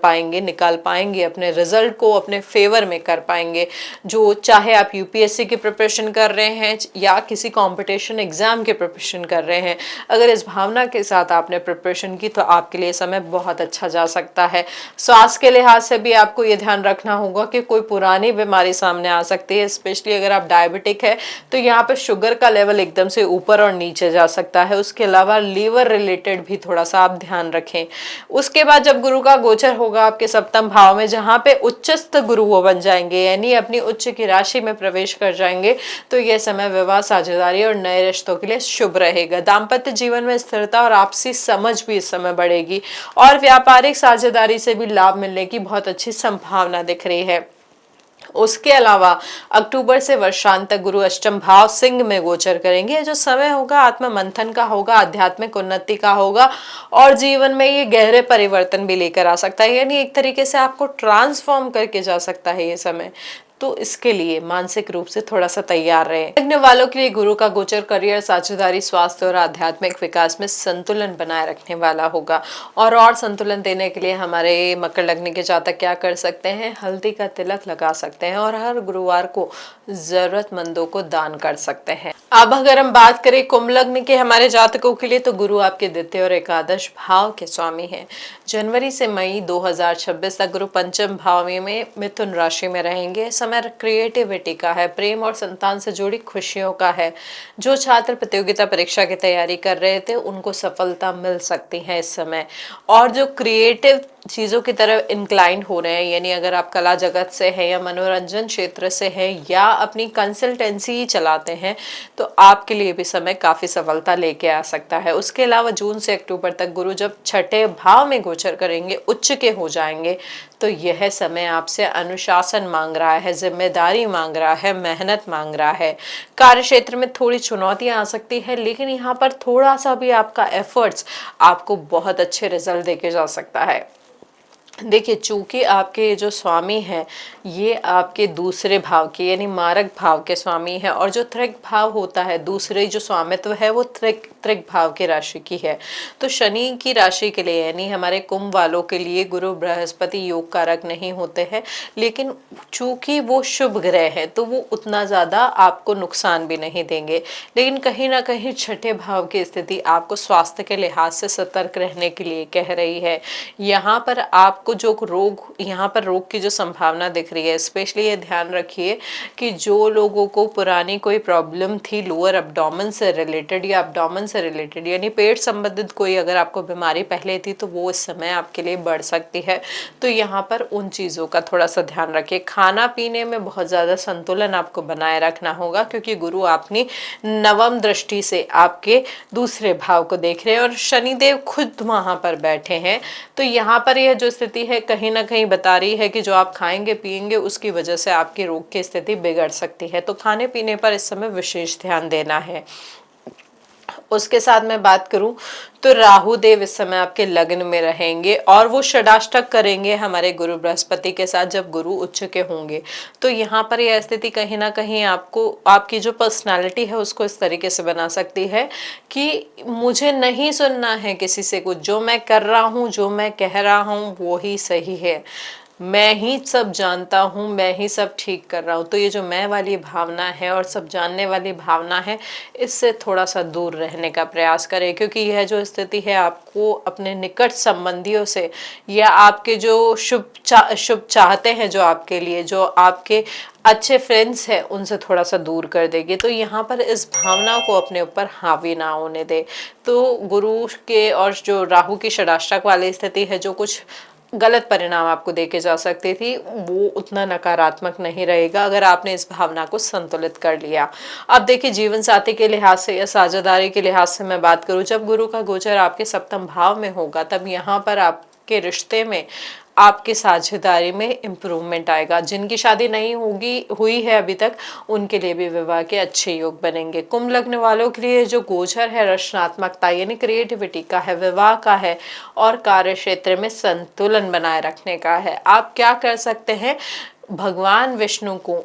पाएंगे, अपने रिजल्ट को अपने फेवर में कर पाएंगे। जो चाहे आप यूपीएससी की प्रिपरेशन कर रहे हैं या किसी कंपटीशन एग्जाम के प्रिपरेशन कर रहे हैं, अगर इस भावना के साथ आपने प्रिपरेशन की तो आपके लिए समय बहुत अच्छा जा सकता है। स्वास्थ्य के लिहाज से भी आपको ये ध्यान रखना होगा कि कोई पुरानी बीमारी सामने आ सकती है, स्पेशली अगर आप डायबिटिक है तो यहाँ पे शुगर का लेवल एकदम से ऊपर और नीचे जा सकता है। उसके अलावा लीवर रिलेटेड भी थोड़ा सा आप ध्यान रखें। उसके बाद जब गुरु का गोचर होगा आपके सप्तम भाव में, जहां पे उच्चस्थ गुरु वो बन जाएंगे यानी अपनी उच्च की राशि में प्रवेश कर जाएंगे, तो यह समय विवाह, साझेदारी और नए रिश्तों के लिए शुभ रहेगा। दाम्पत्य जीवन में स्थिरता और आपसी समझ भी इस समय बढ़ेगी और व्यापारिक साझेदारी से भी लाभ मिलने की बहुत अच्छी संभावना दिख रही है। उसके अलावा अक्टूबर से वर्षांत तक गुरु अष्टम भाव सिंह में गोचर करेंगे। जो समय होगा आत्म मंथन का होगा, आध्यात्मिक उन्नति का होगा और जीवन में ये गहरे परिवर्तन भी लेकर आ सकता है, यानी एक तरीके से आपको ट्रांसफॉर्म करके जा सकता है ये समय। तो इसके लिए मानसिक रूप से थोड़ा सा तैयार रहे। लग्न वालों के लिए गुरु का गोचर करियर, साझेदारी, स्वास्थ्य और आध्यात्मिक विकास में संतुलन बनाए रखने वाला होगा। और संतुलन देने के लिए हमारे मकर लग्न के जातक क्या कर सकते हैं, हल्दी का तिलक लगा सकते हैं और हर गुरुवार को जरूरतमंदों को दान कर सकते हैं। अब अगर हम बात करें कुंभ लग्न के हमारे जातकों के लिए, तो गुरु आपके द्वितीय और एकादश भाव के स्वामी हैं। जनवरी से मई 2026 तक गुरु पंचम भाव में मिथुन राशि में रहेंगे। समय क्रिएटिविटी का है, प्रेम और संतान से जुड़ी खुशियों का है। जो छात्र प्रतियोगिता परीक्षा की तैयारी कर रहे थे उनको सफलता मिल सकती है इस समय। और जो क्रिएटिव चीज़ों की तरफ इंक्लाइंड हो रहे हैं, यानी अगर आप कला जगत से हैं या मनोरंजन क्षेत्र से हैं या अपनी कंसल्टेंसी ही चलाते हैं, तो आपके लिए भी समय काफ़ी सफलता लेके आ सकता है। उसके अलावा जून से अक्टूबर तक गुरु जब छठे भाव में गोचर करेंगे, उच्च के हो जाएंगे, तो यह समय आपसे अनुशासन मांग रहा है, जिम्मेदारी मांग रहा है, मेहनत मांग रहा है। कार्य क्षेत्र में थोड़ी चुनौतियां आ सकती है, लेकिन यहाँ पर थोड़ा सा भी आपका एफर्ट्स आपको बहुत अच्छे रिजल्ट देके जा सकता है। देखिए, चूंकि आपके जो स्वामी हैं ये आपके दूसरे भाव के यानी मारक भाव के स्वामी है, और जो त्रिक भाव होता है, दूसरे जो स्वामित्व है वो त्रिक भाव की राशि की है। तो शनि की राशि के लिए यानी हमारे कुंभ वालों के लिए गुरु बृहस्पति योग कारक नहीं होते हैं, लेकिन चूंकि वो शुभ ग्रह है तो वो उतना ज़्यादा आपको नुकसान भी नहीं देंगे। लेकिन कहीं ना कहीं छठे भाव की स्थिति आपको स्वास्थ्य के लिहाज से सतर्क रहने के लिए कह रही है। यहाँ पर आप को जो रोग, यहाँ पर रोग की जो संभावना दिख रही है, स्पेशली ये ध्यान रखिए कि जो लोगों को पुरानी कोई प्रॉब्लम थी लोअर एब्डोमेन से रिलेटेड या एब्डोमेन से रिलेटेड यानी पेट संबंधित कोई अगर आपको बीमारी पहले थी तो वो इस समय आपके लिए बढ़ सकती है। तो यहाँ पर उन चीज़ों का थोड़ा सा ध्यान रखिए। खाना पीने में बहुत ज़्यादा संतुलन आपको बनाए रखना होगा, क्योंकि गुरु अपनी नवम दृष्टि से आपके दूसरे भाव को देख रहे हैं और शनिदेव खुद वहाँ पर बैठे हैं। तो यहाँ पर यह जो स्थिति है कहीं ना कहीं बता रही है कि जो आप खाएंगे पिएंगे उसकी वजह से आपकी रोग की स्थिति बिगड़ सकती है। तो खाने पीने पर इस समय विशेष ध्यान देना है। उसके साथ मैं बात करूं तो राहु देव इस समय आपके लग्न में रहेंगे और वो षडाष्टक करेंगे हमारे गुरु बृहस्पति के साथ जब गुरु उच्च के होंगे। तो यहाँ पर यह स्थिति कहीं ना कहीं आपको आपकी जो पर्सनालिटी है उसको इस तरीके से बना सकती है कि मुझे नहीं सुनना है किसी से कुछ, जो मैं कर रहा हूँ, जो मैं कह रहा हूँ वो ही सही है, मैं ही सब जानता हूँ, मैं ही सब ठीक कर रहा हूँ। तो ये जो मैं वाली भावना है और सब जानने वाली भावना है, इससे थोड़ा सा दूर रहने का प्रयास करें, क्योंकि यह जो स्थिति है आपको अपने निकट संबंधियों से या आपके जो शुभ चाहते हैं, जो आपके लिए, जो आपके अच्छे फ्रेंड्स हैं, उनसे थोड़ा सा दूर कर देगी। तो यहाँ पर इस भावना को अपने ऊपर हावी ना होने दे। तो गुरु के और जो राहु की षडाष्टक वाली स्थिति है, जो कुछ गलत परिणाम आपको देके जा सकती थी, वो उतना नकारात्मक नहीं रहेगा अगर आपने इस भावना को संतुलित कर लिया। अब देखिए, जीवन साथी के लिहाज से या साझेदारी के लिहाज से मैं बात करूं, जब गुरु का गोचर आपके सप्तम भाव में होगा तब यहाँ पर आपके रिश्ते में, आपकी साझेदारी में इम्प्रूवमेंट आएगा। जिनकी शादी नहीं हुई है अभी तक, उनके लिए भी विवाह के अच्छे योग बनेंगे। कुंभ लग्न वालों के लिए जो गोचर है रचनात्मकता यानी क्रिएटिविटी का है, विवाह का है और कार्य क्षेत्र में संतुलन बनाए रखने का है। आप क्या कर सकते हैं, भगवान विष्णु को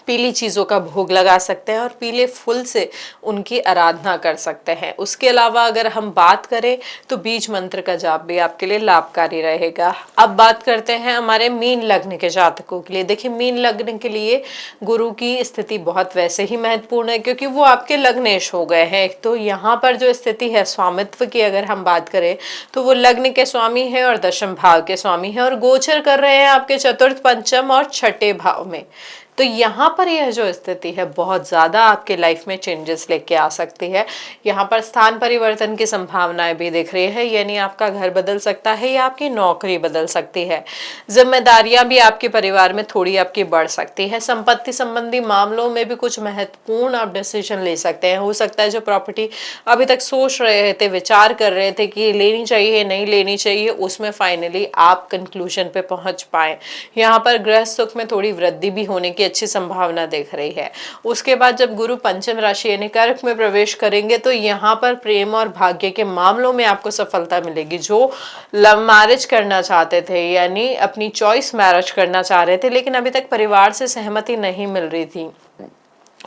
पीली चीज़ों का भोग लगा सकते हैं और पीले फूल से उनकी आराधना कर सकते हैं। उसके अलावा अगर हम बात करें तो बीज मंत्र का जाप भी आपके लिए लाभकारी रहेगा। अब बात करते हैं हमारे मीन लग्न के जातकों के लिए। देखिए, मीन लग्न के लिए गुरु की स्थिति बहुत वैसे ही महत्वपूर्ण है, क्योंकि वो आपके लग्नेश हो गए हैं। तो यहाँ पर जो स्थिति है स्वामित्व की अगर हम बात करें तो वो लग्न के स्वामी है और दशम भाव के स्वामी है और गोचर कर रहे हैं आपके चतुर्थ, पंचम और छठे भाव में। तो यहाँ पर यह जो स्थिति है बहुत ज़्यादा आपके लाइफ में चेंजेस लेके आ सकती है। यहाँ पर स्थान परिवर्तन की संभावनाएं भी दिख रही है, यानी आपका घर बदल सकता है या आपकी नौकरी बदल सकती है। जिम्मेदारियां भी आपके परिवार में थोड़ी आपकी बढ़ सकती है। संपत्ति संबंधी मामलों में भी कुछ महत्वपूर्ण आप डिसीजन ले सकते हैं। हो सकता है जो प्रॉपर्टी अभी तक सोच रहे थे, विचार कर रहे थे कि लेनी चाहिए नहीं लेनी चाहिए, उसमें फाइनली आप कंक्लूजन पे पहुंच पाए। यहाँ पर गृह सुख में थोड़ी वृद्धि भी होने की अच्छी संभावना दिख रही है। उसके बाद जब गुरु पंचम राशि यानी कर्क में प्रवेश करेंगे तो यहाँ पर प्रेम और भाग्य के मामलों में आपको सफलता मिलेगी। जो लव मैरिज करना चाहते थे यानी अपनी चॉइस मैरिज करना चाह रहे थे लेकिन अभी तक परिवार से सहमति नहीं मिल रही थी,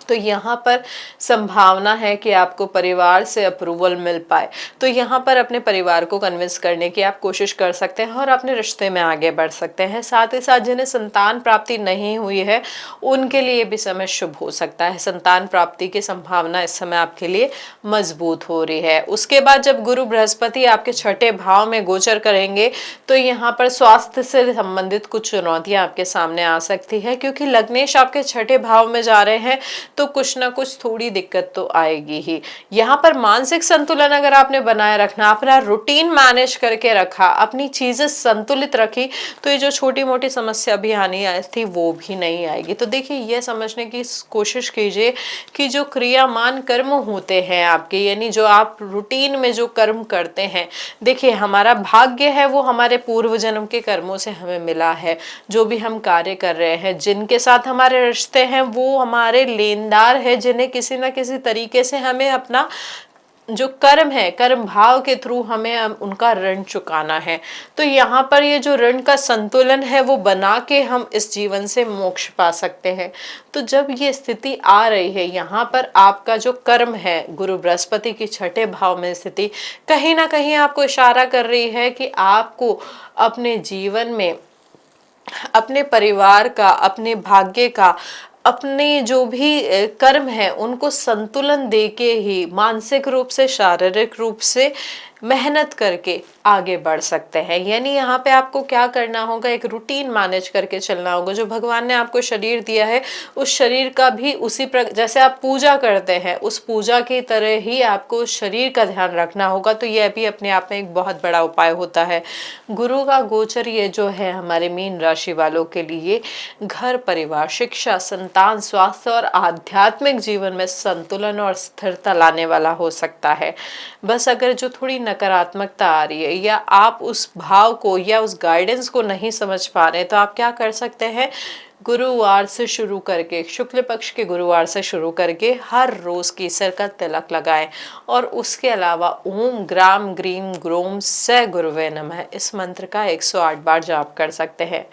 तो यहाँ पर संभावना है कि आपको परिवार से अप्रूवल मिल पाए। तो यहाँ पर अपने परिवार को कन्विंस करने की आप कोशिश कर सकते हैं और अपने रिश्ते में आगे बढ़ सकते हैं। साथ ही साथ जिन्हें संतान प्राप्ति नहीं हुई है उनके लिए भी समय शुभ हो सकता है। संतान प्राप्ति की संभावना इस समय आपके लिए मजबूत हो रही है। उसके बाद जब गुरु बृहस्पति आपके छठे भाव में गोचर करेंगे तो यहाँ पर स्वास्थ्य से संबंधित कुछ चुनौतियां आपके सामने आ सकती है, क्योंकि लग्नेश आपके छठे भाव में जा रहे हैं तो कुछ ना कुछ थोड़ी दिक्कत तो आएगी ही। यहाँ पर मानसिक संतुलन अगर आपने बनाए रखना, अपना रूटीन मैनेज करके रखा, अपनी चीजें संतुलित रखी, तो ये जो छोटी मोटी समस्या भी आनी आई थी वो भी नहीं आएगी। तो देखिए ये समझने की कोशिश कीजिए कि जो क्रियामान कर्म होते हैं आपके, यानी जो आप रूटीन में जो कर्म करते हैं, देखिए हमारा भाग्य है वो हमारे पूर्व जन्म के कर्मों से हमें मिला है। जो भी हम कार्य कर रहे हैं, जिनके साथ हमारे रिश्ते हैं, वो हमारे लेनदार है जिन्हें किसी ना किसी तरीके से हमें अपना जो कर्म है, कर्म भाव के थ्रू हमें उनका ऋण चुकाना है। तो यहाँ पर ये जो ऋण का संतुलन है वो बना के हम इस जीवन से मोक्ष पा सकते हैं। तो जब ये स्थिति आ रही है, यहाँ पर आपका जो कर्म है, गुरु बृहस्पति की छठे भाव में स्थिति कहीं ना कहीं आपको इशारा कर रही है कि आपको अपने जीवन में अपने परिवार का, अपने भाग्य का, अपने जो भी कर्म है उनको संतुलन देके ही मानसिक रूप से, शारीरिक रूप से मेहनत करके आगे बढ़ सकते हैं। यानी यहाँ पे आपको क्या करना होगा, एक रूटीन मैनेज करके चलना होगा। जो भगवान ने आपको शरीर दिया है उस शरीर का भी उसी जैसे आप पूजा करते हैं उस पूजा की तरह ही आपको उस शरीर का ध्यान रखना होगा। तो यह भी अपने आप में एक बहुत बड़ा उपाय होता है। गुरु का गोचर ये जो है हमारे मीन राशि वालों के लिए घर, परिवार, शिक्षा, संतान, स्वास्थ्य और आध्यात्मिक जीवन में संतुलन और स्थिरता लाने वाला हो सकता है। बस अगर जो थोड़ी नकारात्मकता आ रही है या आप उस भाव को या उस गाइडेंस को नहीं समझ पा रहे, तो आप क्या कर सकते हैं, गुरुवार से शुरू करके, शुक्ल पक्ष के गुरुवार से शुरू करके हर रोज केसर का तिलक लगाएं और उसके अलावा ओम ग्राम ग्रीम ग्रोम स गुरुवे नमः इस मंत्र का 108 बार जाप कर सकते हैं।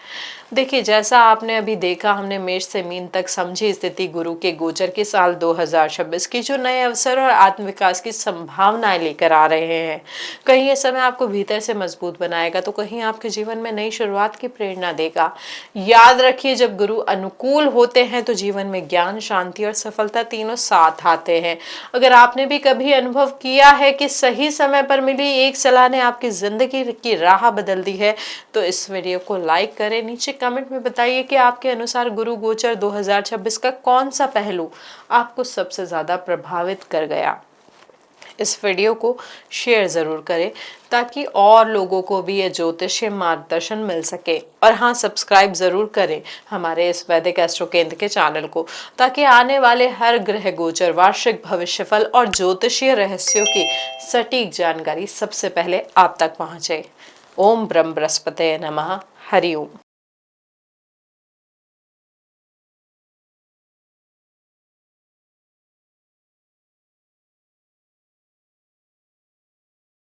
देखिए जैसा आपने अभी देखा, हमने मेष से मीन तक समझी स्थिति गुरु के गोचर के साल 2026 की जो नए अवसर और आत्मविकास की संभावनाएं लेकर आ रहे हैं। कहीं ये समय आपको भीतर से मजबूत बनाएगा तो कहीं आपके जीवन में नई शुरुआत की प्रेरणा देगा। याद रखिए जब गुरु अनुकूल होते हैं तो जीवन में ज्ञान, शांति और सफलता तीनों साथ आते हैं। अगर आपने भी कभी अनुभव किया है कि सही समय पर मिली एक सलाह ने आपकी जिंदगी की राह बदल दी है, तो इस वीडियो को लाइक करें। नीचे कमेंट में बताइए कि आपके अनुसार गुरु गोचर 2026 का कौन सा पहलू आपको सबसे ज्यादा प्रभावित कर गया। इस वीडियो को शेयर जरूर करें ताकि और लोगों को भी ये ज्योतिषीय मार्गदर्शन मिल सके। और हाँ, सब्सक्राइब जरूर करें हमारे इस वैदिक एस्ट्रो केंद्र के चैनल को, ताकि आने वाले हर ग्रह गोचर, वार्षिक भविष्यफल और ज्योतिषीय रहस्यों की सटीक जानकारी सबसे पहले आप तक पहुंचे। ओम ब्रह्म बृहस्पते नमः। हरि ओम।